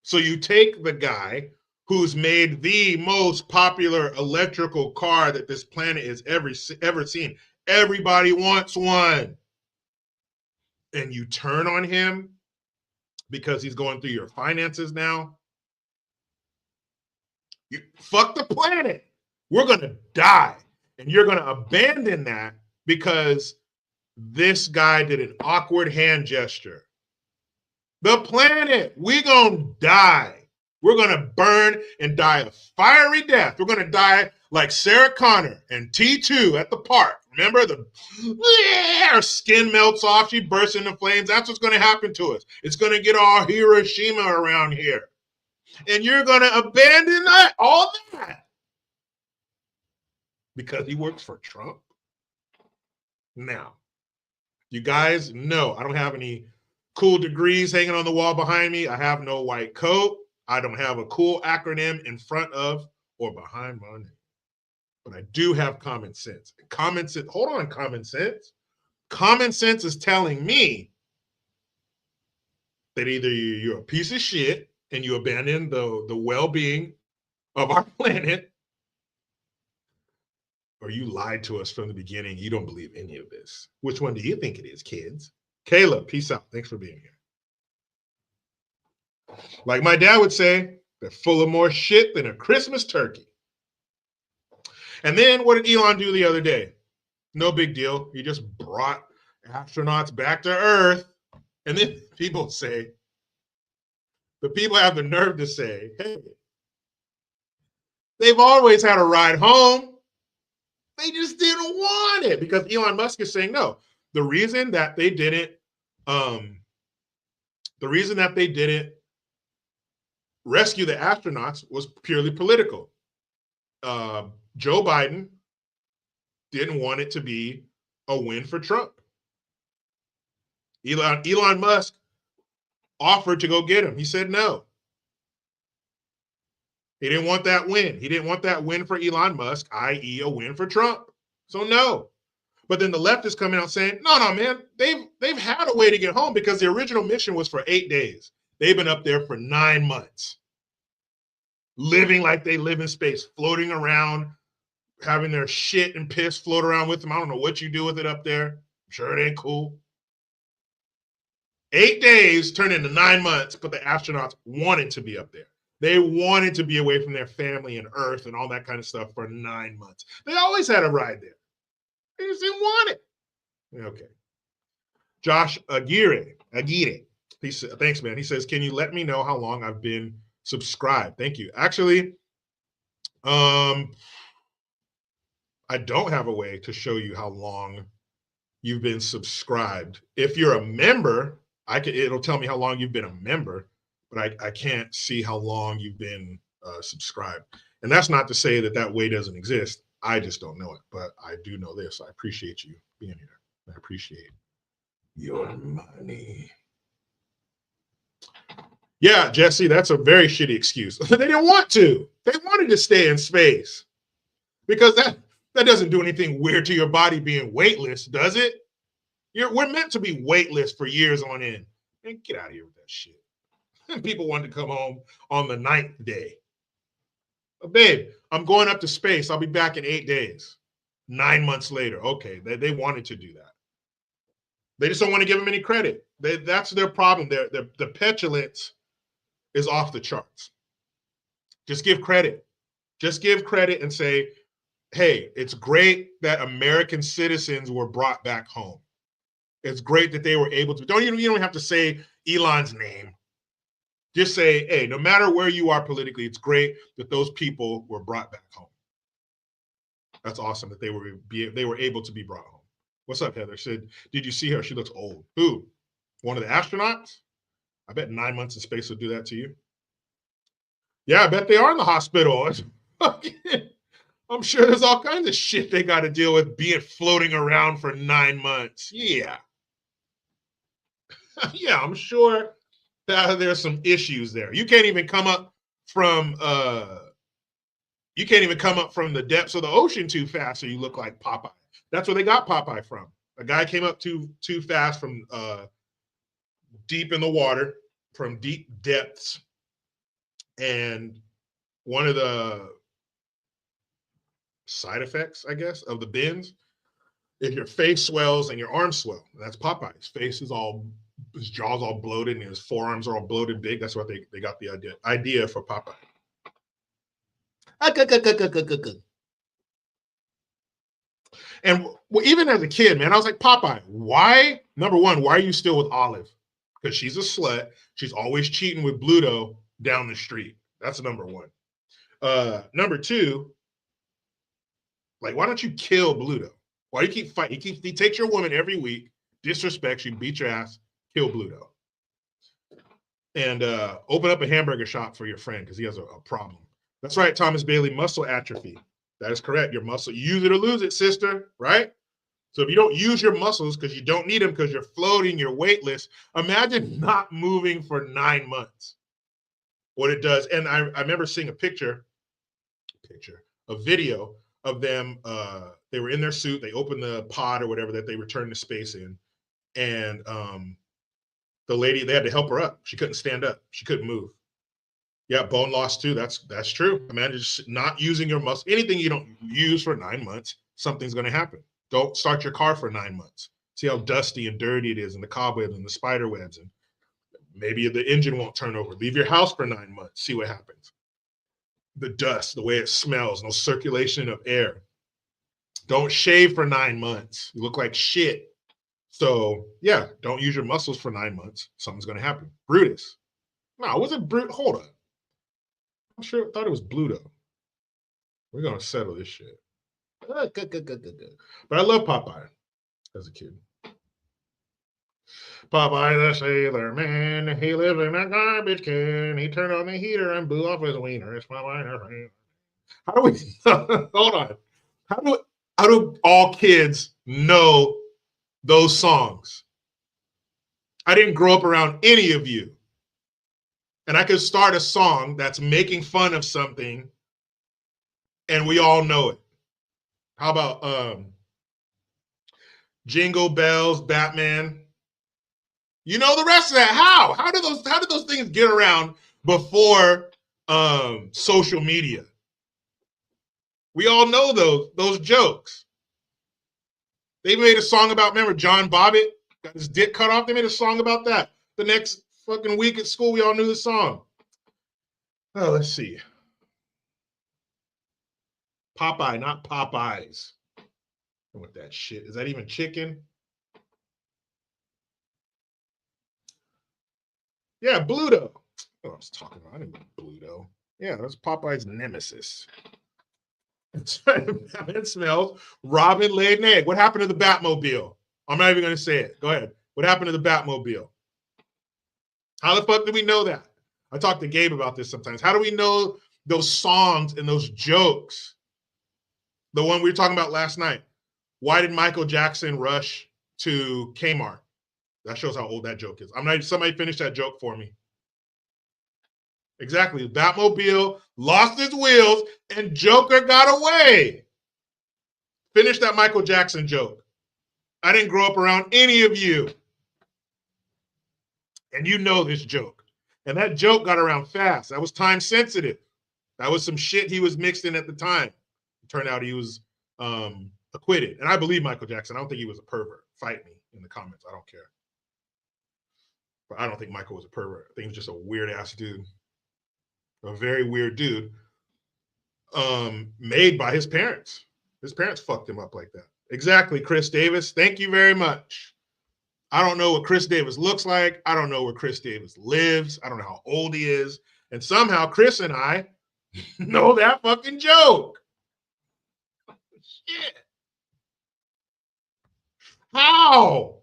So you take the guy who's made the most popular electrical car that this planet has ever seen. Everybody wants one. And you turn on him because he's going through your finances now. You fuck the planet. We're going to die. And you're going to abandon that because this guy did an awkward hand gesture. The planet, we're going to die. We're going to burn and die a fiery death. We're going to die like Sarah Connor and T2 at the park. Remember, her skin melts off. She bursts into flames. That's what's going to happen to us. It's going to get all Hiroshima around here. And you're going to abandon that, all that. Because he works for Trump. Now, you guys know I don't have any cool degrees hanging on the wall behind me. I have no white coat. I don't have a cool acronym in front of or behind my name. But I do have common sense. Common sense, hold on, common sense. Common sense is telling me that either you're a piece of shit and you abandon the well-being of our planet, or you lied to us from the beginning. You don't believe any of this. Which one do you think it is, kids? Kayla, peace out. Thanks for being here. Like my dad would say, they're full of more shit than a Christmas turkey. And then what did Elon do the other day? No big deal. He just brought astronauts back to Earth. And then people say, the people have the nerve to say, hey, they've always had a ride home. They just didn't want it, because Elon Musk is saying no. The reason that they didn't rescue the astronauts was purely political. Joe Biden didn't want it to be a win for Trump. Elon Musk offered to go get him. He said no. He didn't want that win. He didn't want that win for Elon Musk, i.e. a win for Trump. So no. But then the left is coming out saying, no, man, they've had a way to get home, because the original mission was for 8 days. They've been up there for 9 months, living like they live in space, floating around, having their shit and piss float around with them. I don't know what you do with it up there. I'm sure it ain't cool. 8 days turned into 9 months, but the astronauts wanted to be up there. They wanted to be away from their family and Earth and all that kind of stuff for 9 months. They always had a ride there. They just didn't want it. Okay. Josh Aguirre. He said, thanks, man. He says, can you let me know how long I've been subscribed? Thank you. Actually, I don't have a way to show you how long you've been subscribed. If you're a member, it'll tell me how long you've been a member, but I can't see how long you've been subscribed. And that's not to say that way doesn't exist. I just don't know it, but I do know this. I appreciate you being here. I appreciate your money. Yeah, Jesse, that's a very shitty excuse. They didn't want to. They wanted to stay in space, because that doesn't do anything weird to your body being weightless, does it? We're meant to be weightless for years on end. And get out of here with that shit. People wanted to come home on the 9th day. Babe, I'm going up to space. I'll be back in 8 days. 9 months later. Okay, they wanted to do that. They just don't want to give them any credit. That's their problem. The petulance is off the charts. Just give credit. Just give credit and say, hey, it's great that American citizens were brought back home. It's great that they were able to. You don't have to say Elon's name. Just say, hey, no matter where you are politically, it's great that those people were brought back home. That's awesome that they were able to be brought home. What's up, Heather? She said, did you see her? She looks old. Who? One of the astronauts? I bet 9 months in space will do that to you. Yeah, I bet they are in the hospital. I'm sure there's all kinds of shit they got to deal with being floating around for 9 months. Yeah. Yeah, I'm sure that there's some issues there. You can't even come up from the depths of the ocean too fast, so you look like Popeye. That's where they got Popeye from. A guy came up too fast from deep in the water, from deep depths, and one of the side effects, I guess, of the bends is your face swells and your arms swell. That's Popeye. His jaw's all bloated and his forearms are all bloated big. That's what they got the idea for Popeye. And even as a kid, man, I was like, Popeye, why? Number one, why are you still with Olive? Because she's a slut. She's always cheating with Bluto down the street. That's number one. Number two, like, why don't you kill Bluto? Why do you keep fighting? He takes your woman every week, disrespects you, beat your ass, kill Bluto. And open up a hamburger shop for your friend because he has a problem. That's right, Thomas Bailey, muscle atrophy. That is correct. Your muscle, use it or lose it, sister, right? So if you don't use your muscles because you don't need them because you're floating, you're weightless, imagine not moving for 9 months. What it does. And I remember seeing a video of them. They were in their suit. They opened the pod or whatever that they returned to space in. And the lady, they had to help her up. She couldn't stand up. She couldn't move. Yeah, bone loss too. That's true. Imagine just not using your muscle. Anything you don't use for 9 months, something's going to happen. Don't start your car for 9 months. See how dusty and dirty it is, and the cobwebs and the spider webs, and maybe the engine won't turn over. Leave your house for 9 months. See what happens. The dust, the way it smells, no circulation of air. Don't shave for 9 months. You look like shit. So yeah, don't use your muscles for 9 months. Something's going to happen. Brutus. No, was it Brut? Hold on. I'm sure. I thought it was Bluto. We're going to settle this shit. Good. But I love Popeye as a kid. Popeye the Sailor Man, he lives in a garbage can. He turned on the heater and blew off his wiener. It's Popeye. How do we, hold on. How do all kids know those songs? I didn't grow up around any of you. And I could start a song that's making fun of something and we all know it. How about Jingle Bells, Batman? You know the rest of that. How? How did those things get around before social media? We all know those jokes. They made a song about, remember John Bobbitt got his dick cut off? They made a song about that. The next fucking week at school, we all knew the song. Oh, let's see. Popeye, not Popeyes. What that shit? Is that even chicken? Yeah, Bluto. Oh, I was talking about. I didn't mean Bluto. Yeah, that's Popeye's nemesis. It smells. Robin laid an egg. What happened to the Batmobile? I'm not even going to say it. Go ahead. What happened to the Batmobile? How the fuck do we know that? I talk to Gabe about this sometimes. How do we know those songs and those jokes? The one we were talking about last night. Why did Michael Jackson rush to Kmart? That shows how old that joke is. Somebody finish that joke for me. Exactly. The Batmobile lost its wheels and Joker got away. Finish that Michael Jackson joke. I didn't grow up around any of you. And you know this joke. And that joke got around fast. That was time sensitive. That was some shit he was mixed in at the time. It turned out he was acquitted. And I believe Michael Jackson. I don't think he was a pervert. Fight me in the comments. I don't care. But I don't think Michael was a pervert. I think he was just a weird ass dude. A very weird dude. Made by his parents. His parents fucked him up like that. Exactly, Chris Davis. Thank you very much. I don't know what Chris Davis looks like. I don't know where Chris Davis lives. I don't know how old he is. And somehow Chris and I know that fucking joke. Shit. How?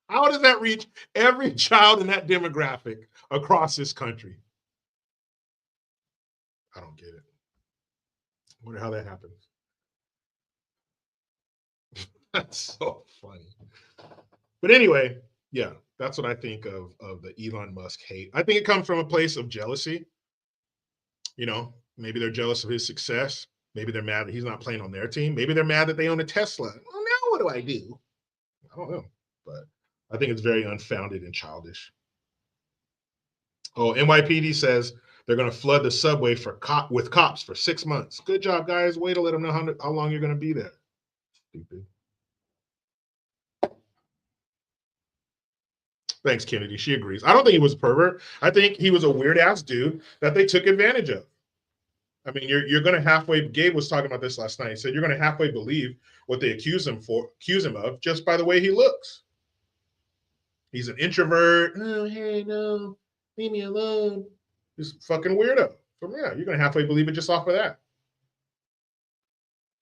How does that reach every child in that demographic across this country? I don't get it. I wonder how that happens. That's so funny. But anyway, yeah, that's what I think of the Elon Musk hate. I think it comes from a place of jealousy. You know, maybe they're jealous of his success. Maybe they're mad that he's not playing on their team. Maybe they're mad that they own a Tesla. Well, now what do I do? I don't know. But I think it's very unfounded and childish. Oh, NYPD says they're going to flood the subway with cops for 6 months. Good job, guys. Way to let them know how long you're going to be there. Stupid. Thanks, Kennedy. She agrees. I don't think he was a pervert. I think he was a weird-ass dude that they took advantage of. I mean, you're going to halfway, Gabe was talking about this last night. He said you're going to halfway believe what they accuse him of just by the way he looks. He's an introvert. Oh, hey, no, leave me alone. He's a fucking weirdo. So yeah, you're going to halfway believe it just off of that.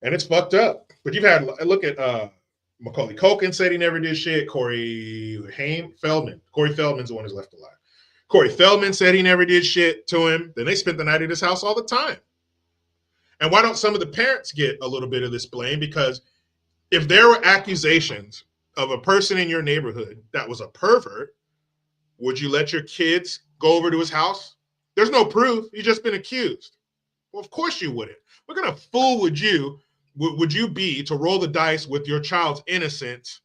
And it's fucked up. But you've had, look at Macaulay Culkin said he never did shit. Corey Feldman's the one who's left alive. Corey Feldman said he never did shit to him. Then they spent the night at his house all the time. And why don't some of the parents get a little bit of this blame? Because if there were accusations of a person in your neighborhood that was a pervert, would you let your kids go over to his house? There's no proof. You've just been accused. Well, of course you wouldn't. What kind of fool would you be to roll the dice with your child's innocence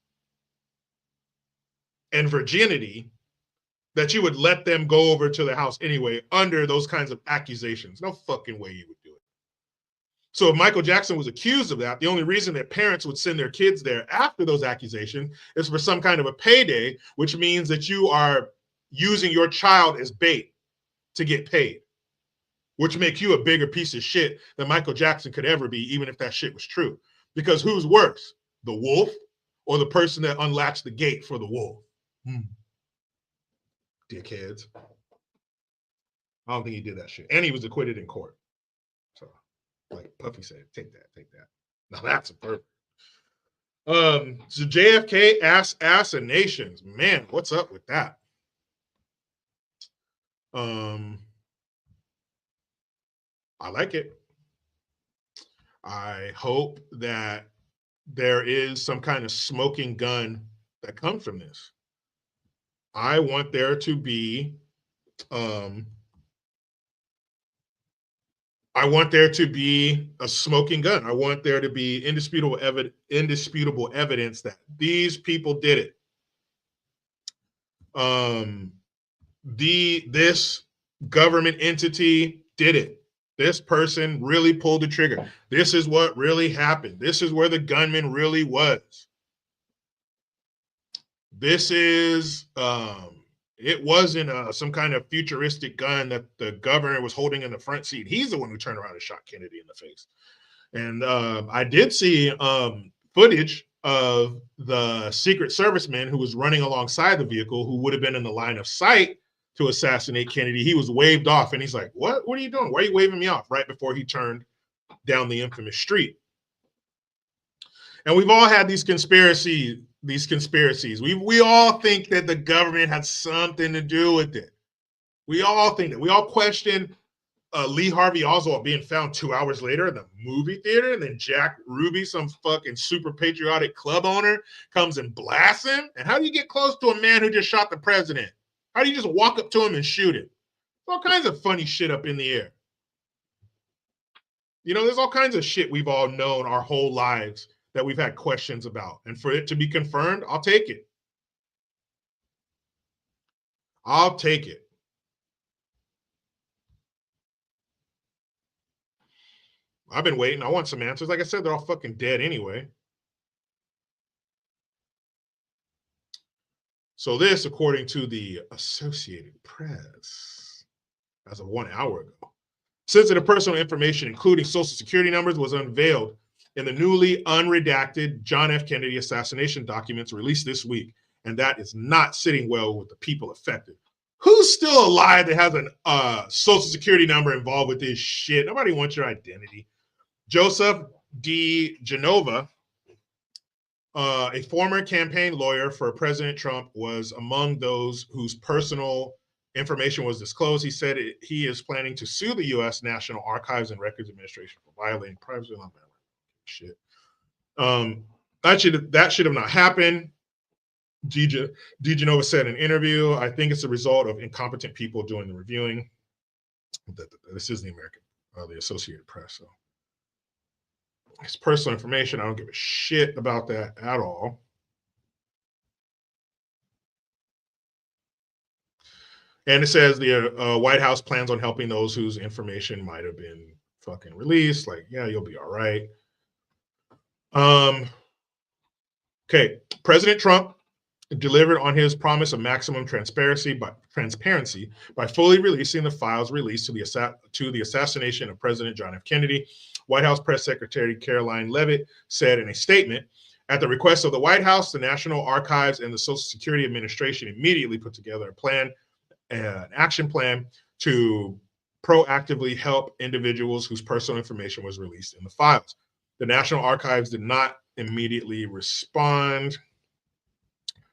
and virginity that you would let them go over to the house anyway under those kinds of accusations? No fucking way you would do it. So if Michael Jackson was accused of that, the only reason that parents would send their kids there after those accusations is for some kind of a payday, which means that you are using your child as bait to get paid, which makes you a bigger piece of shit than Michael Jackson could ever be, even if that shit was true. Because who's worse, the wolf or the person that unlatched the gate for the wolf? Dickheads. I don't think he did that shit. And he was acquitted in court. So, like Puffy said, take that. Now that's a perfect. So JFK assassinations. Man, what's up with that? I like it. I hope that there is some kind of smoking gun that comes from this. I want there to be a smoking gun. I want there to be indisputable evidence that these people did it. This government entity did it. This person really pulled the trigger. This is what really happened. This is where the gunman really was. This is, it wasn't some kind of futuristic gun that the governor was holding in the front seat. He's the one who turned around and shot Kennedy in the face. And I did see footage of the Secret Serviceman who was running alongside the vehicle, who would have been in the line of sight to assassinate Kennedy. He was waved off, and he's like, what are you doing? Why are you waving me off? Right before he turned down the infamous street. And we've all had these conspiracies. We all think that the government had something to do with it. We all think that. We all question Lee Harvey Oswald being found 2 hours later in the movie theater, and then Jack Ruby, some fucking super patriotic club owner, comes and blasts him. And how do you get close to a man who just shot the president? How do you just walk up to him and shoot him? All kinds of funny shit up in the air. You know, there's all kinds of shit we've all known our whole lives that we've had questions about. And for it to be confirmed, I'll take it. I'll take it. I've been waiting. I want some answers. Like I said, they're all fucking dead anyway. So this, according to the Associated Press, as of 1 hour ago, sensitive personal information, including social security numbers, was unveiled in the newly unredacted John F. Kennedy assassination documents released this week. And that is not sitting well with the people affected. Who's still alive that has a social security number involved with this shit? Nobody wants your identity. Joseph D. Genova, a former campaign lawyer for President Trump, was among those whose personal information was disclosed. He said he is planning to sue the U.S. National Archives and Records Administration for violating privacy. Shit. That should have not happened. D. Genova said in an interview, I think it's a result of incompetent people doing the reviewing. This is the Associated Press. So it's personal information. I don't give a shit about that at all. And it says the White House plans on helping those whose information might have been fucking released. Like, yeah, you'll be all right. Okay, President Trump delivered on his promise of maximum transparency by fully releasing the files released to the assassination of President John F. Kennedy. White House Press Secretary Caroline Leavitt said in a statement, at the request of the White House, the National Archives and the Social Security Administration immediately put together an action plan to proactively help individuals whose personal information was released in the files. The National Archives did not immediately respond.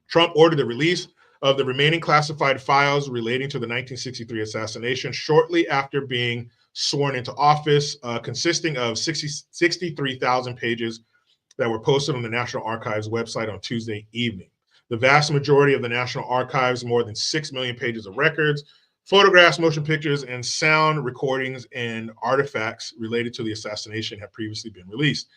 Trump ordered the release of the remaining classified files relating to the 1963 assassination shortly after being sworn into office, consisting of 63,000 pages that were posted on the National Archives website on Tuesday evening. The vast majority of the National Archives, more than 6 million pages of records, photographs, motion pictures, and sound recordings and artifacts related to the assassination have previously been released.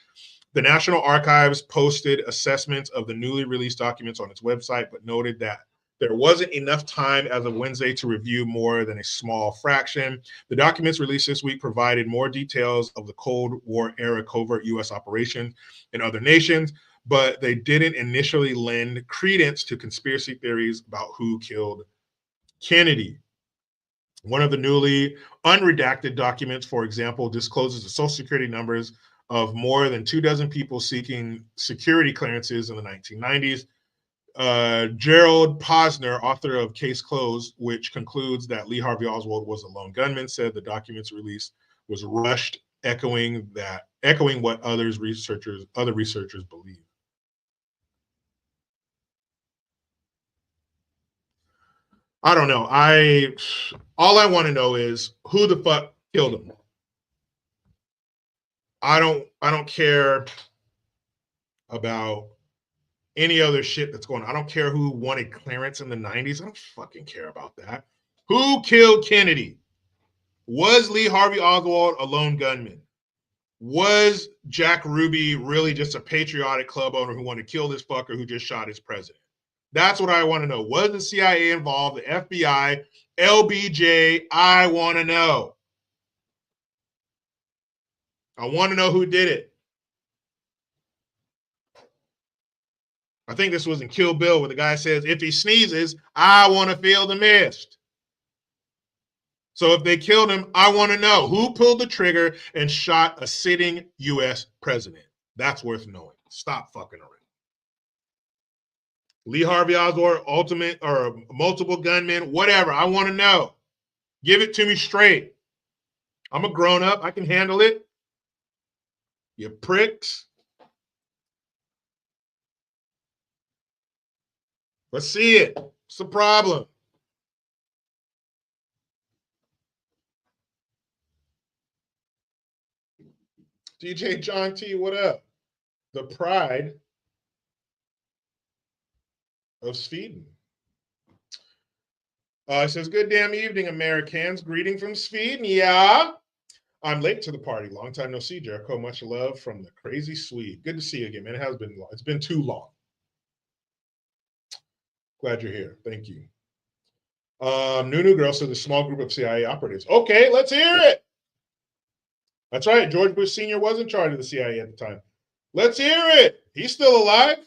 The National Archives posted assessments of the newly released documents on its website, but noted that There wasn't enough time as of Wednesday to review more than a small fraction. The documents released this week provided more details of the Cold War era covert U.S. operations in other nations, but they didn't initially lend credence to conspiracy theories about who killed Kennedy. One of the newly unredacted documents, for example, discloses the social security numbers of more than 24 people seeking security clearances in the 1990s. Gerald Posner, author of Case Closed, which concludes that Lee Harvey Oswald was a lone gunman, said the documents released was rushed, echoing what other researchers believe. I don't know. All I want to know is who the fuck killed him. I don't care about any other shit that's going on. I don't care who wanted clearance in the 90s. I don't fucking care about that. Who killed Kennedy? Was Lee Harvey Oswald a lone gunman? Was Jack Ruby really just a patriotic club owner who wanted to kill this fucker who just shot his president? That's what I want to know. Was the CIA involved? The FBI? LBJ? I want to know. I want to know who did it. I think this was in Kill Bill where the guy says, if he sneezes, I want to feel the mist. So if they killed him, I want to know who pulled the trigger and shot a sitting U.S. president. That's worth knowing. Stop fucking around. Lee Harvey Oswald, ultimate or multiple gunmen, whatever. I want to know. Give it to me straight. I'm a grown up. I can handle it. You pricks. Let's see it. What's the problem? DJ John T, what up? The pride of Sweden. It says, good damn evening, Americans. Greeting from Sweden. Yeah. I'm late to the party. Long time no see, Jericho. Much love from the crazy Swede. Good to see you again, man. It has been long. It's been too long. Glad you're here. Thank you. Nunu Girl says a small group of CIA operatives. Okay, let's hear it. That's right. George Bush Sr. was in charge of the CIA at the time. Let's hear it. He's still alive.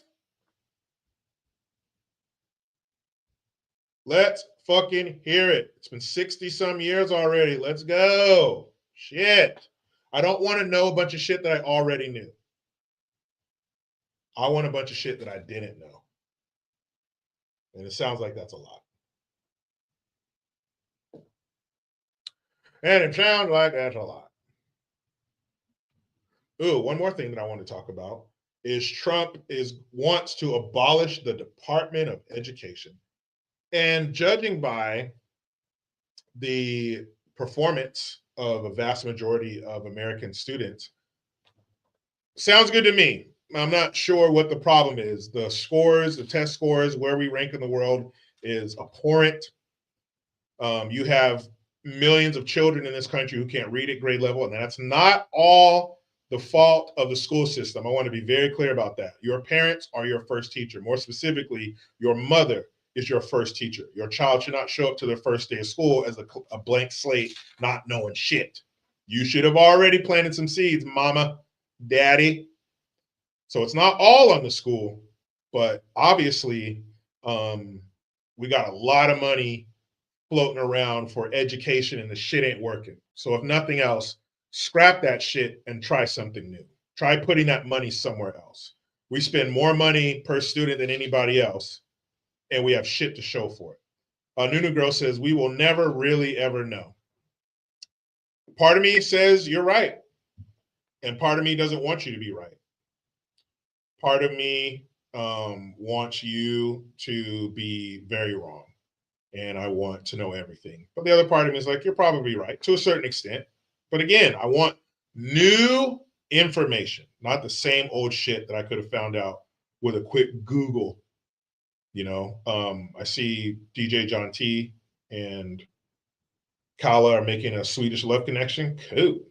Let's fucking hear it. It's been 60 some years already. Let's go. Shit. I don't want to know a bunch of shit that I already knew. I want a bunch of shit that I didn't know. And it sounds like that's a lot. And it sounds like that's a lot. Ooh, one more thing that I want to talk about is Trump wants to abolish the Department of Education. And judging by the performance of a vast majority of American students, sounds good to me. I'm not sure what the problem is. The scores, the test scores, where we rank in the world is abhorrent. You have millions of children in this country who can't read at grade level, and that's not all the fault of the school system. I want to be very clear about that. Your parents are your first teacher. More specifically, your mother is your first teacher. Your child should not show up to their first day of school as a blank slate, not knowing shit. You should have already planted some seeds, mama, daddy. So it's not all on the school, but obviously we got a lot of money floating around for education and the shit ain't working. So if nothing else, scrap that shit and try something new. Try putting that money somewhere else. We spend more money per student than anybody else, and we have shit to show for it. Nunu Girl says, we will never really ever know. Part of me says you're right, and part of me doesn't want you to be right. Part of me wants you to be very wrong, and I want to know everything. But the other part of me is like, you're probably right to a certain extent. But again, I want new information, not the same old shit that I could have found out with a quick Google. You know, I see DJ John T and Kala are making a Swedish love connection. Cool.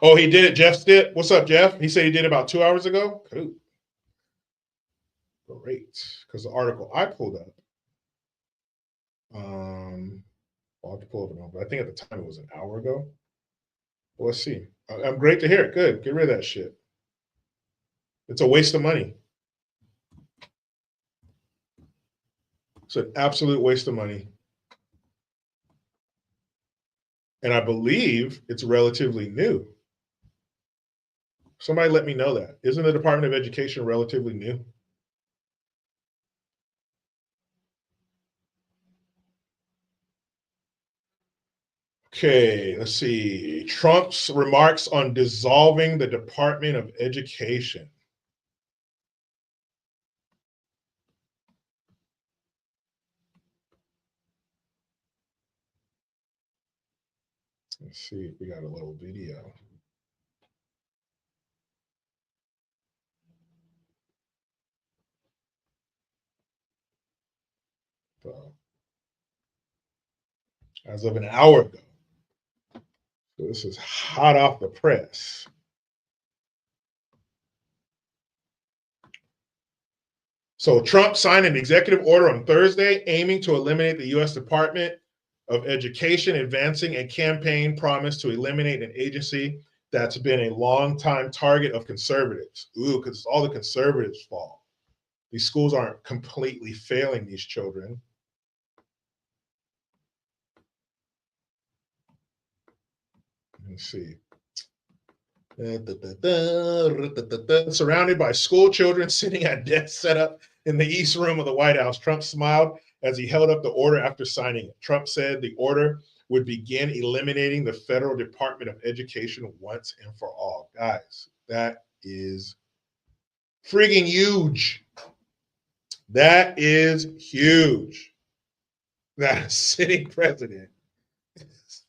Oh, he did it. Jeff did. What's up, Jeff? He said he did it about 2 hours ago. Cool. Great, because the article I pulled up, I'll have to pull up an but I think at the time it was an hour ago. Well, let's see. I'm great to hear it. Good. Get rid of that shit. It's a waste of money. It's an absolute waste of money. And I believe it's relatively new. Somebody let me know that. Isn't the Department of Education relatively new? Okay, let's see. Trump's remarks on dissolving the Department of Education. Let's see if we got a little video. As of an hour ago. So this is hot off the press. So Trump signed an executive order on Thursday aiming to eliminate the U.S. Department of Education, advancing a campaign promise to eliminate an agency that's been a longtime target of conservatives. Ooh, because it's all the conservatives' fault. These schools aren't completely failing these children. Let's see. Surrounded by school children sitting at desks set up in the East Room of the White House, Trump smiled as he held up the order after signing it. Trump said the order would begin eliminating the federal Department of Education once and for all. Guys, that is frigging huge. That is huge. That a sitting president is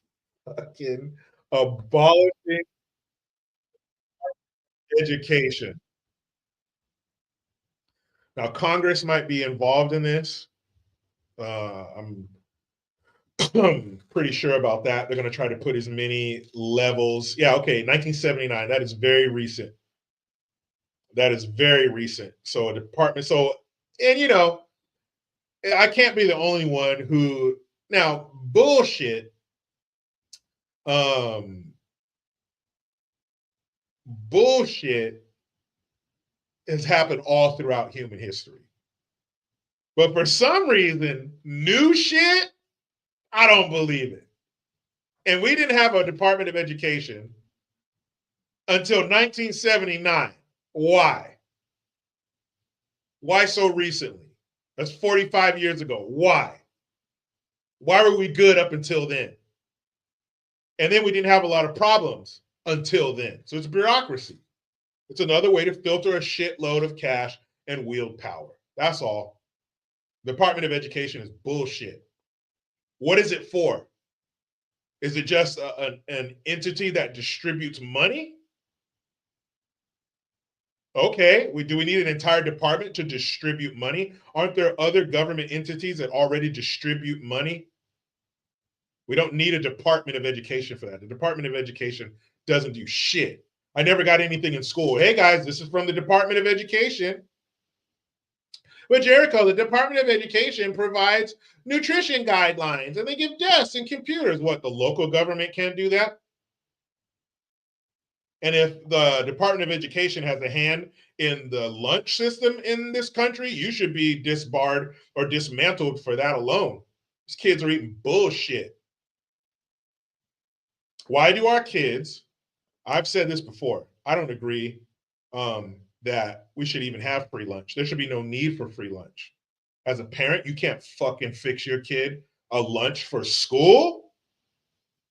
fucking abolishing education. Now, Congress might be involved in this. I'm pretty sure about that. They're going to try to put as many levels. Yeah, okay, 1979. That is very recent. That is very recent. So a department. So, and you know, I can't be the only one who now bullshit. Bullshit has happened all throughout human history. But for some reason, new shit, I don't believe it. And we didn't have a Department of Education until 1979. Why? Why so recently? That's 45 years ago. Why? Why were we good up until then? And then we didn't have a lot of problems until then. So it's bureaucracy. It's another way to filter a shitload of cash and wield power. That's all. The Department of Education is bullshit. What is it for? Is it just an entity that distributes money? Okay, do we need an entire department to distribute money? Aren't there other government entities that already distribute money? We don't need a Department of Education for that. The Department of Education doesn't do shit. I never got anything in school. Hey guys, this is from the Department of Education. But Jericho, the Department of Education provides nutrition guidelines and they give desks and computers. What, the local government can't do that? And if the Department of Education has a hand in the lunch system in this country, you should be disbarred or dismantled for that alone. These kids are eating bullshit. Why do our kids, I've said this before, I don't agree that we should even have free lunch. There should be no need for free lunch. As a parent, you can't fucking fix your kid a lunch for school.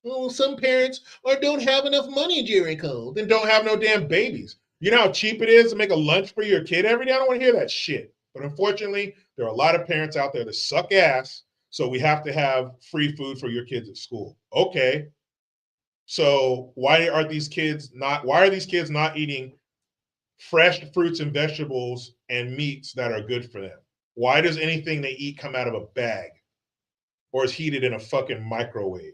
Well, some parents don't have enough money, Jericho. Then don't have no damn babies. You know how cheap it is to make a lunch for your kid every day? I don't want to hear that shit. But unfortunately, there are a lot of parents out there that suck ass. So we have to have free food for your kids at school. Okay. So why are these kids not eating fresh fruits and vegetables and meats that are good for them? Why does anything they eat come out of a bag or is heated in a fucking microwave?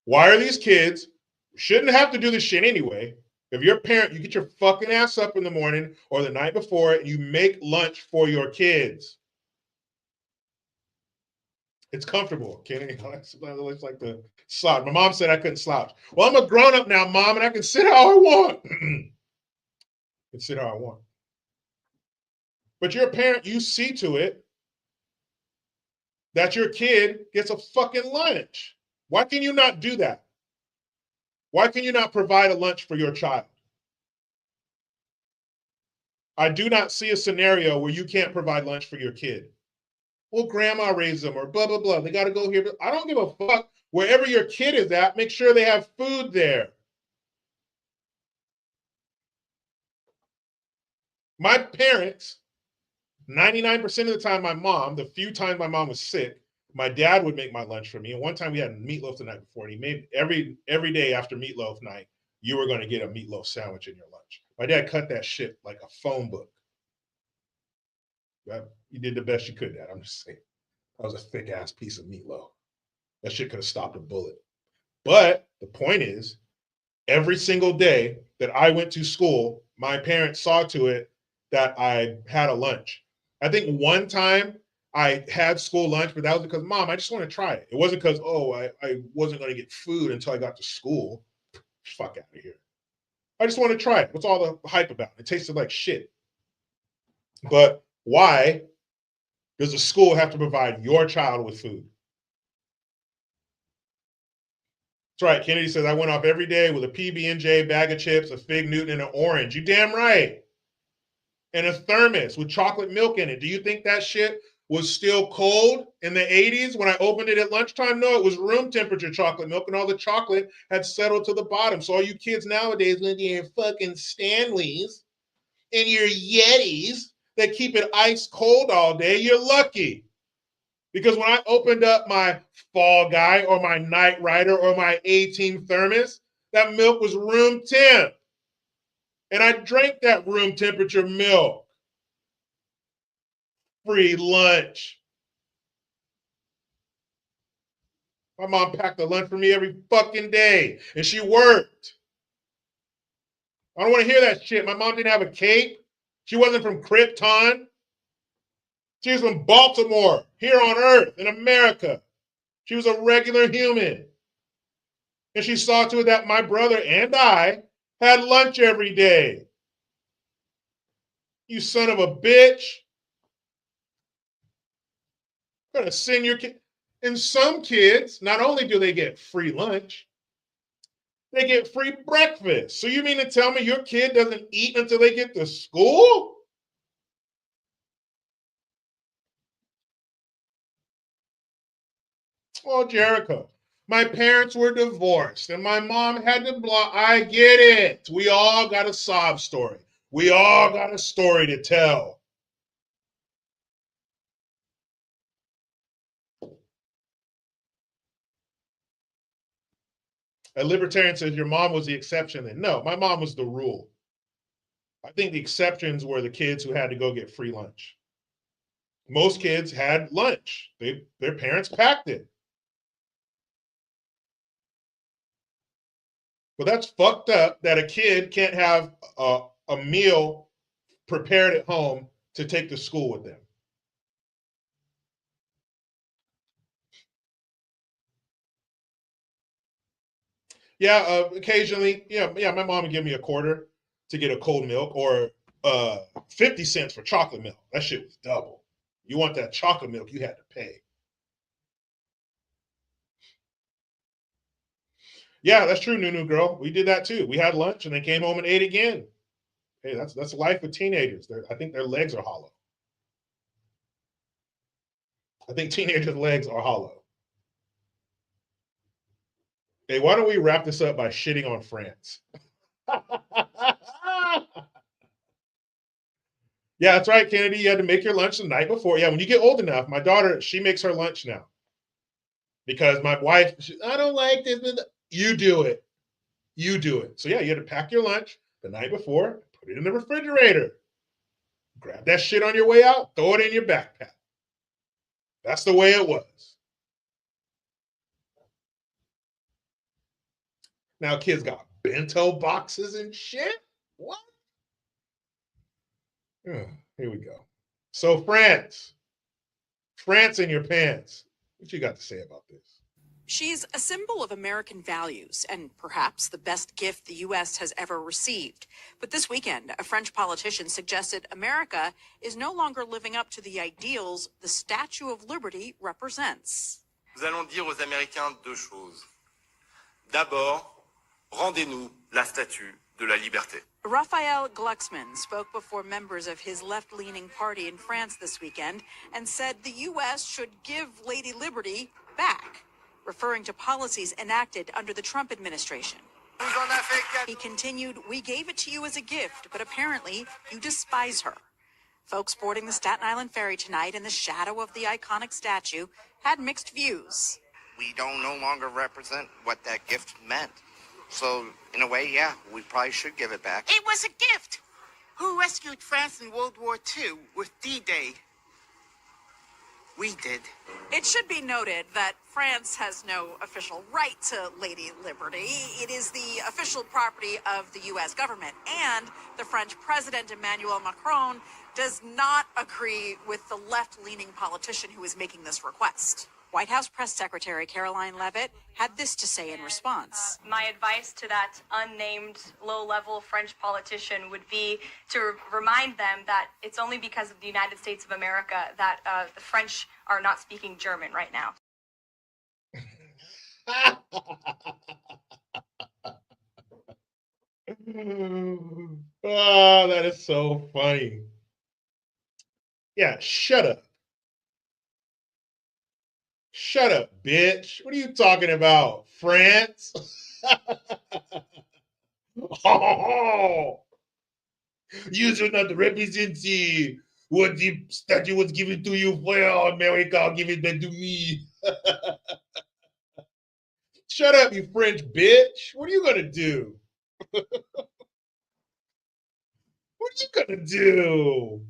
Why are these kids, shouldn't have to do this shit anyway, If you're a parent, you get your fucking ass up in the morning or the night before and you make lunch for your kids. It's comfortable. Kenny, sometimes I like to slouch. My mom said I couldn't slouch. Well, I'm a grown up now, Mom, and I can sit how I want. I can sit how I want. But you're a parent, you see to it that your kid gets a fucking lunch. Why can you not do that? Why can you not provide a lunch for your child? I do not see a scenario where you can't provide lunch for your kid. Well, grandma raised them or blah, blah, blah. They got to go here. I don't give a fuck. Wherever your kid is at, make sure they have food there. My parents, 99% of the time, my mom, the few times my mom was sick, my dad would make my lunch for me. And one time we had meatloaf the night before, and he made every day after meatloaf night, you were going to get a meatloaf sandwich in your lunch. My dad cut that shit like a phone book. You did the best you could, Dad. I'm just saying. That was a thick ass piece of meatloaf. That shit could have stopped a bullet. But the point is, every single day that I went to school, my parents saw to it that I had a lunch. I think one time I had school lunch, but that was because, Mom, I just want to try it. It wasn't because, I wasn't going to get food until I got to school. Fuck out of here. I just want to try it. What's all the hype about? It tasted like shit. But why does the school have to provide your child with food? That's right. Kennedy says, I went off every day with a PB&J, bag of chips, a Fig Newton, and an orange. You damn right. And a thermos with chocolate milk in it. Do you think that shit was still cold in the 80s when I opened it at lunchtime? No, it was room temperature chocolate milk, and all the chocolate had settled to the bottom. So all you kids nowadays with your fucking Stanleys and your Yetis that keep it ice cold all day, you're lucky. Because when I opened up my Fall Guy or my Knight Rider or my A-Team thermos, that milk was room temp. And I drank that room temperature milk. Free lunch. My mom packed a lunch for me every fucking day, and she worked. I don't want to hear that shit. My mom didn't have a cape. She wasn't from Krypton. She was from Baltimore, here on Earth, in America. She was a regular human. And she saw to it that my brother and I had lunch every day. You son of a bitch. I'm going to send your kid. And some kids, not only do they get free lunch, they get free breakfast. So you mean to tell me your kid doesn't eat until they get to school? Well, Jericho, my parents were divorced and my mom had to block. I get it. We all got a sob story. We all got a story to tell. A libertarian says your mom was the exception. And no, my mom was the rule. I think the exceptions were the kids who had to go get free lunch. Most kids had lunch. Their parents packed it. But that's fucked up that a kid can't have a meal prepared at home to take to school with them. Yeah, occasionally, yeah, my mom would give me a quarter to get a cold milk or 50 cents for chocolate milk. That shit was double. You want that chocolate milk, you had to pay. Yeah, that's true, Nunu girl. We did that too. We had lunch and then came home and ate again. Hey, that's life with teenagers. I think their legs are hollow. I think teenagers' legs are hollow. Hey, why don't we wrap this up by shitting on France? Yeah, that's right, Kennedy. You had to make your lunch the night before. Yeah, when you get old enough, my daughter, she makes her lunch now. Because my wife, I don't like this. You do it. You do it. So yeah, you had to pack your lunch the night before, put it in the refrigerator. Grab that shit on your way out, throw it in your backpack. That's the way it was. Now kids got bento boxes and shit. What? Ugh, here we go. So France in your pants. What you got to say about this? She's a symbol of American values and perhaps the best gift the U.S. has ever received. But this weekend, a French politician suggested America is no longer living up to the ideals the Statue of Liberty represents. Nous allons dire aux Américains deux choses. D'abord, rendez-nous la statue de la liberté. Raphael Glucksmann spoke before members of his left-leaning party in France this weekend and said the U.S. should give Lady Liberty back, referring to policies enacted under the Trump administration. He continued, "We gave it to you as a gift, but apparently you despise her." Folks boarding the Staten Island ferry tonight in the shadow of the iconic statue had mixed views. We don't no longer represent what that gift meant. So, in a way, yeah, we probably should give it back. It was a gift. Who rescued France in World War II with D-Day? We did. It should be noted that France has no official right to Lady Liberty. It is the official property of the U.S. government. And the French president, Emmanuel Macron, does not agree with the left-leaning politician who is making this request. White House Press Secretary Caroline Leavitt had this to say in response. My advice to that unnamed low-level French politician would be to remind them that it's only because of the United States of America that the French are not speaking German right now. Oh, that is so funny. Yeah, shut up. Shut up, bitch. What are you talking about? France? Oh, you should not represent what the statue was given to you for America. I'll give it back to me. Shut up, you French bitch. What are you going to do? What are you going to do?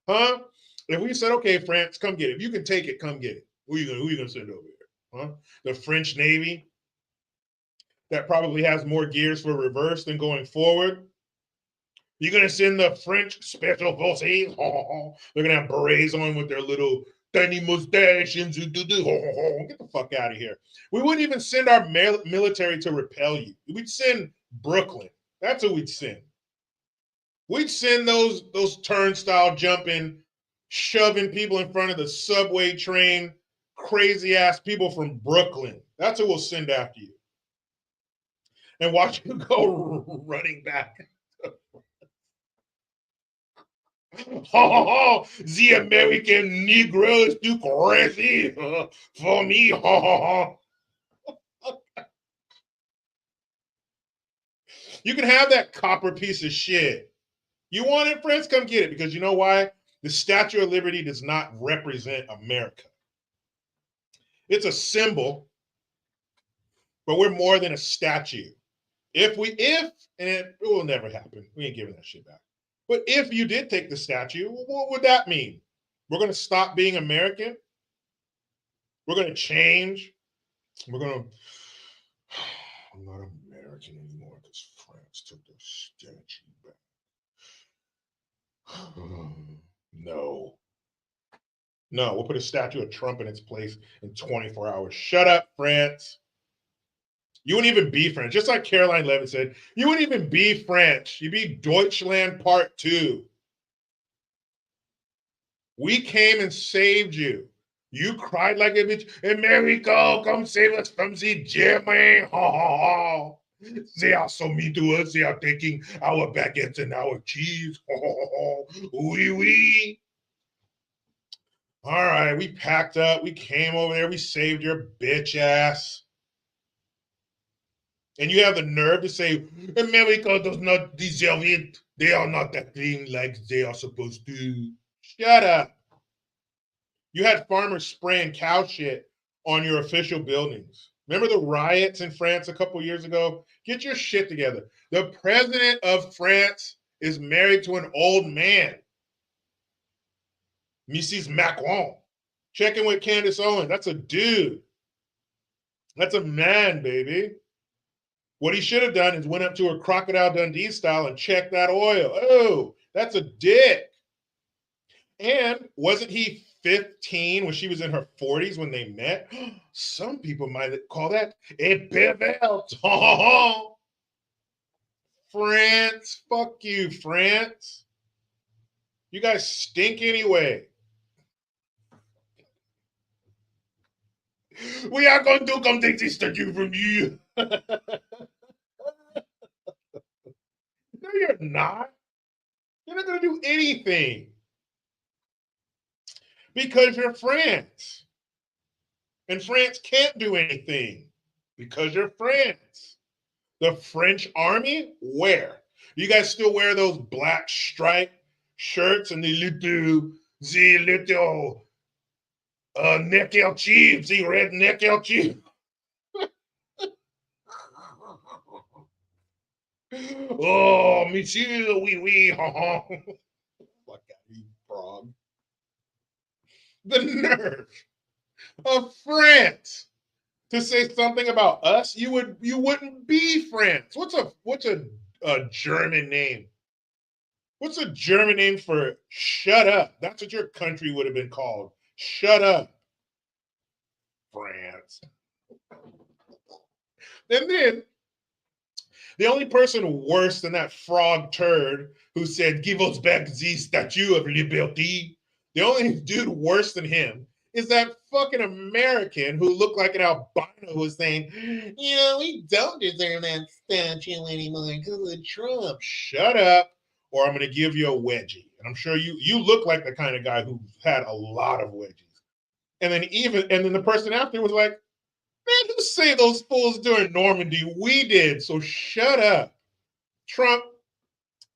Huh? If we said, okay, France, come get it. If you can take it, come get it. Who are you gonna send over here? Huh? The French Navy that probably has more gears for reverse than going forward. You're gonna send the French special forces. They're gonna have berets on with their little tiny mustaches. Get the fuck out of here. We wouldn't even send our military to repel you. We'd send Brooklyn. That's who we'd send. We'd send those turnstile jumping, shoving people in front of the subway train, crazy ass people from Brooklyn. That's who we'll send after you. And watch you go running back. The American Negro is too crazy for me. You can have that copper piece of shit. You want it, friends? Come get it, because you know why? The Statue of Liberty does not represent America. It's a symbol, but we're more than a statue. And it will never happen. We ain't giving that shit back. But if you did take the statue, what would that mean? We're going to stop being American? We're going to change? I'm not American anymore because France took the statue back. No, we'll put a statue of Trump in its place in 24 hours. Shut up, France. You wouldn't even be French. Just like Caroline Leavitt said, you wouldn't even be French. You'd be Deutschland Part 2. We came and saved you. You cried like a bitch. America, come save us from the German. They are so mean to us. They are taking our baguettes and our cheese. Oui, oui. All right, we packed up. We came over there. We saved your bitch ass. And you have the nerve to say, America does not deserve it. They are not acting like they are supposed to. Shut up. You had farmers spraying cow shit on your official buildings. Remember the riots in France a couple years ago? Get your shit together. The president of France is married to an old man. Mrs. Macron. Checking with Candace Owens. That's a dude. That's a man, baby. What he should have done is went up to her Crocodile Dundee style and checked that oil. Oh, that's a dick. And wasn't he 15 when she was in her 40s when they met? Some people might call that a pervert. France, fuck you, France. You guys stink anyway. We are going to come take this statue from you. No, you're not. You're not going to do anything. Because you're France. And France can't do anything. Because you're France. The French army? Where? You guys still wear those black striped shirts and the little neckerchief, the red neckerchief. Oh, monsieur, oui, ha ha. Fuck out, you frog. The nerve of France to say something about us. You wouldn't be France. What's a German name? What's a German name for shut up? That's what your country would have been called. Shut up, France. And then the only person worse than that frog turd who said, "Give us back the Statue of Liberty," the only dude worse than him is that fucking American who looked like an albino who was saying, we don't deserve that statue anymore because of Trump. Shut up, or I'm going to give you a wedgie. And I'm sure you look like the kind of guy who had a lot of wedgies. And then the person after was like, man, who saved those fools during Normandy? We did, so shut up. Trump,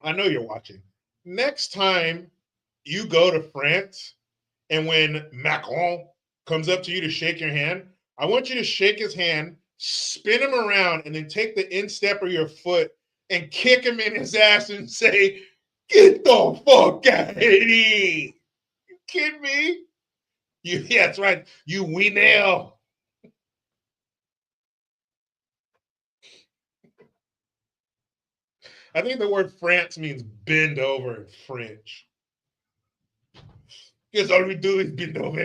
I know you're watching. Next time you go to France, and when Macron comes up to you to shake your hand, I want you to shake his hand, spin him around, and then take the instep of your foot and kick him in his ass and say, "Get the fuck out of here." You kidding me? Yeah, that's right. You weenel. I think the word France means bend over in French. Because all we do is bend over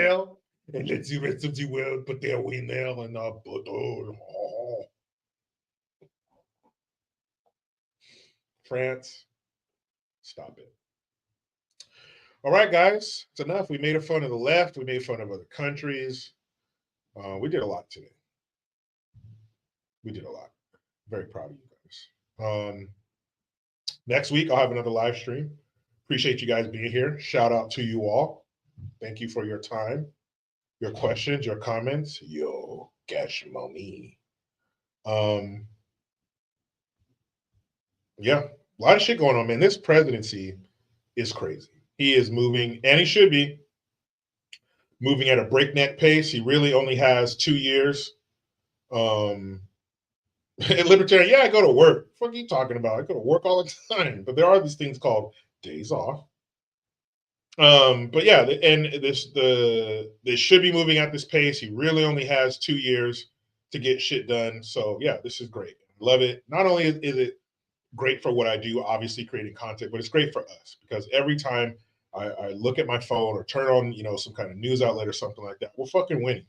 and let the rest of the world put their weenel in our butthole. Oh. France, stop it. All right, guys, it's enough. We made fun of the left. We made fun of other countries. We did a lot today. We did a lot. Very proud of you guys. Next week, I'll have another live stream. Appreciate you guys being here. Shout out to you all. Thank you for your time, your questions, your comments. Yo, cash money. Yeah, a lot of shit going on, man. This presidency is crazy. He is moving, and he should be moving at a breakneck pace. He really only has 2 years. Libertarian, yeah, I go to work. What are you talking about? I go to work all the time. But there are these things called days off. But yeah, and this should be moving at this pace. He really only has 2 years to get shit done. So yeah, this is great. Love it. Not only is it great for what I do, obviously creating content, but it's great for us because every time I look at my phone or turn on, some kind of news outlet or something like that, we're fucking winning.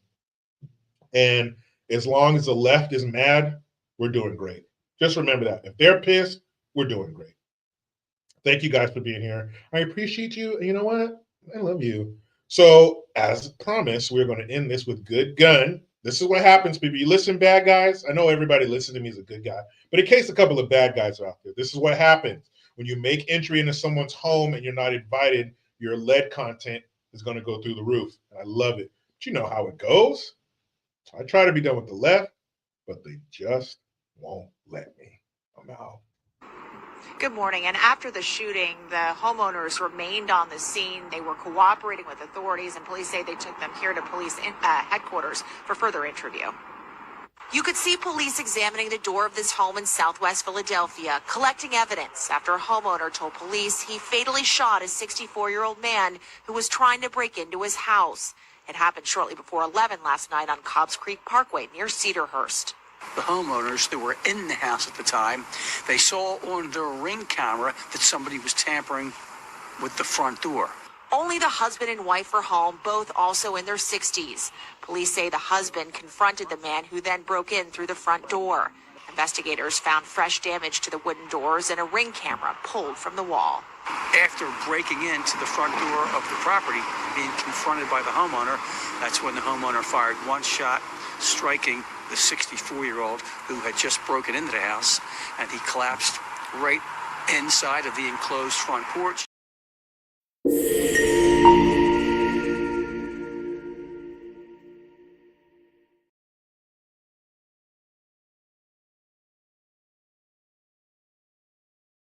And as long as the left is mad, we're doing great. Just remember that. If they're pissed, we're doing great. Thank you guys for being here. I appreciate you. You know what? I love you. So as promised, we're going to end this with good gun. This is what happens, people. You listen, bad guys. I know everybody listening to me is a good guy, but in case a couple of bad guys are out there, this is what happens. When you make entry into someone's home and you're not invited, your lead content is going to go through the roof. And I love it. But you know how it goes. I try to be done with the left, but they just won't let me. I'm out. Good morning. And after the shooting, the homeowners remained on the scene. They were cooperating with authorities, and police say they took them here to police headquarters for further interview. You could see police examining the door of this home in Southwest Philadelphia, collecting evidence after a homeowner told police he fatally shot a 64-year-old man who was trying to break into his house. It happened shortly before 11 last night on Cobbs Creek Parkway near Cedarhurst. The homeowners that were in the house at the time, they saw on their Ring camera that somebody was tampering with the front door. Only the husband and wife were home, both also in their 60s. Police say the husband confronted the man who then broke in through the front door. Investigators found fresh damage to the wooden doors and a Ring camera pulled from the wall. After breaking into the front door of the property, being confronted by the homeowner, that's when the homeowner fired one shot, striking the 64-year-old who had just broken into the house, and he collapsed right inside of the enclosed front porch.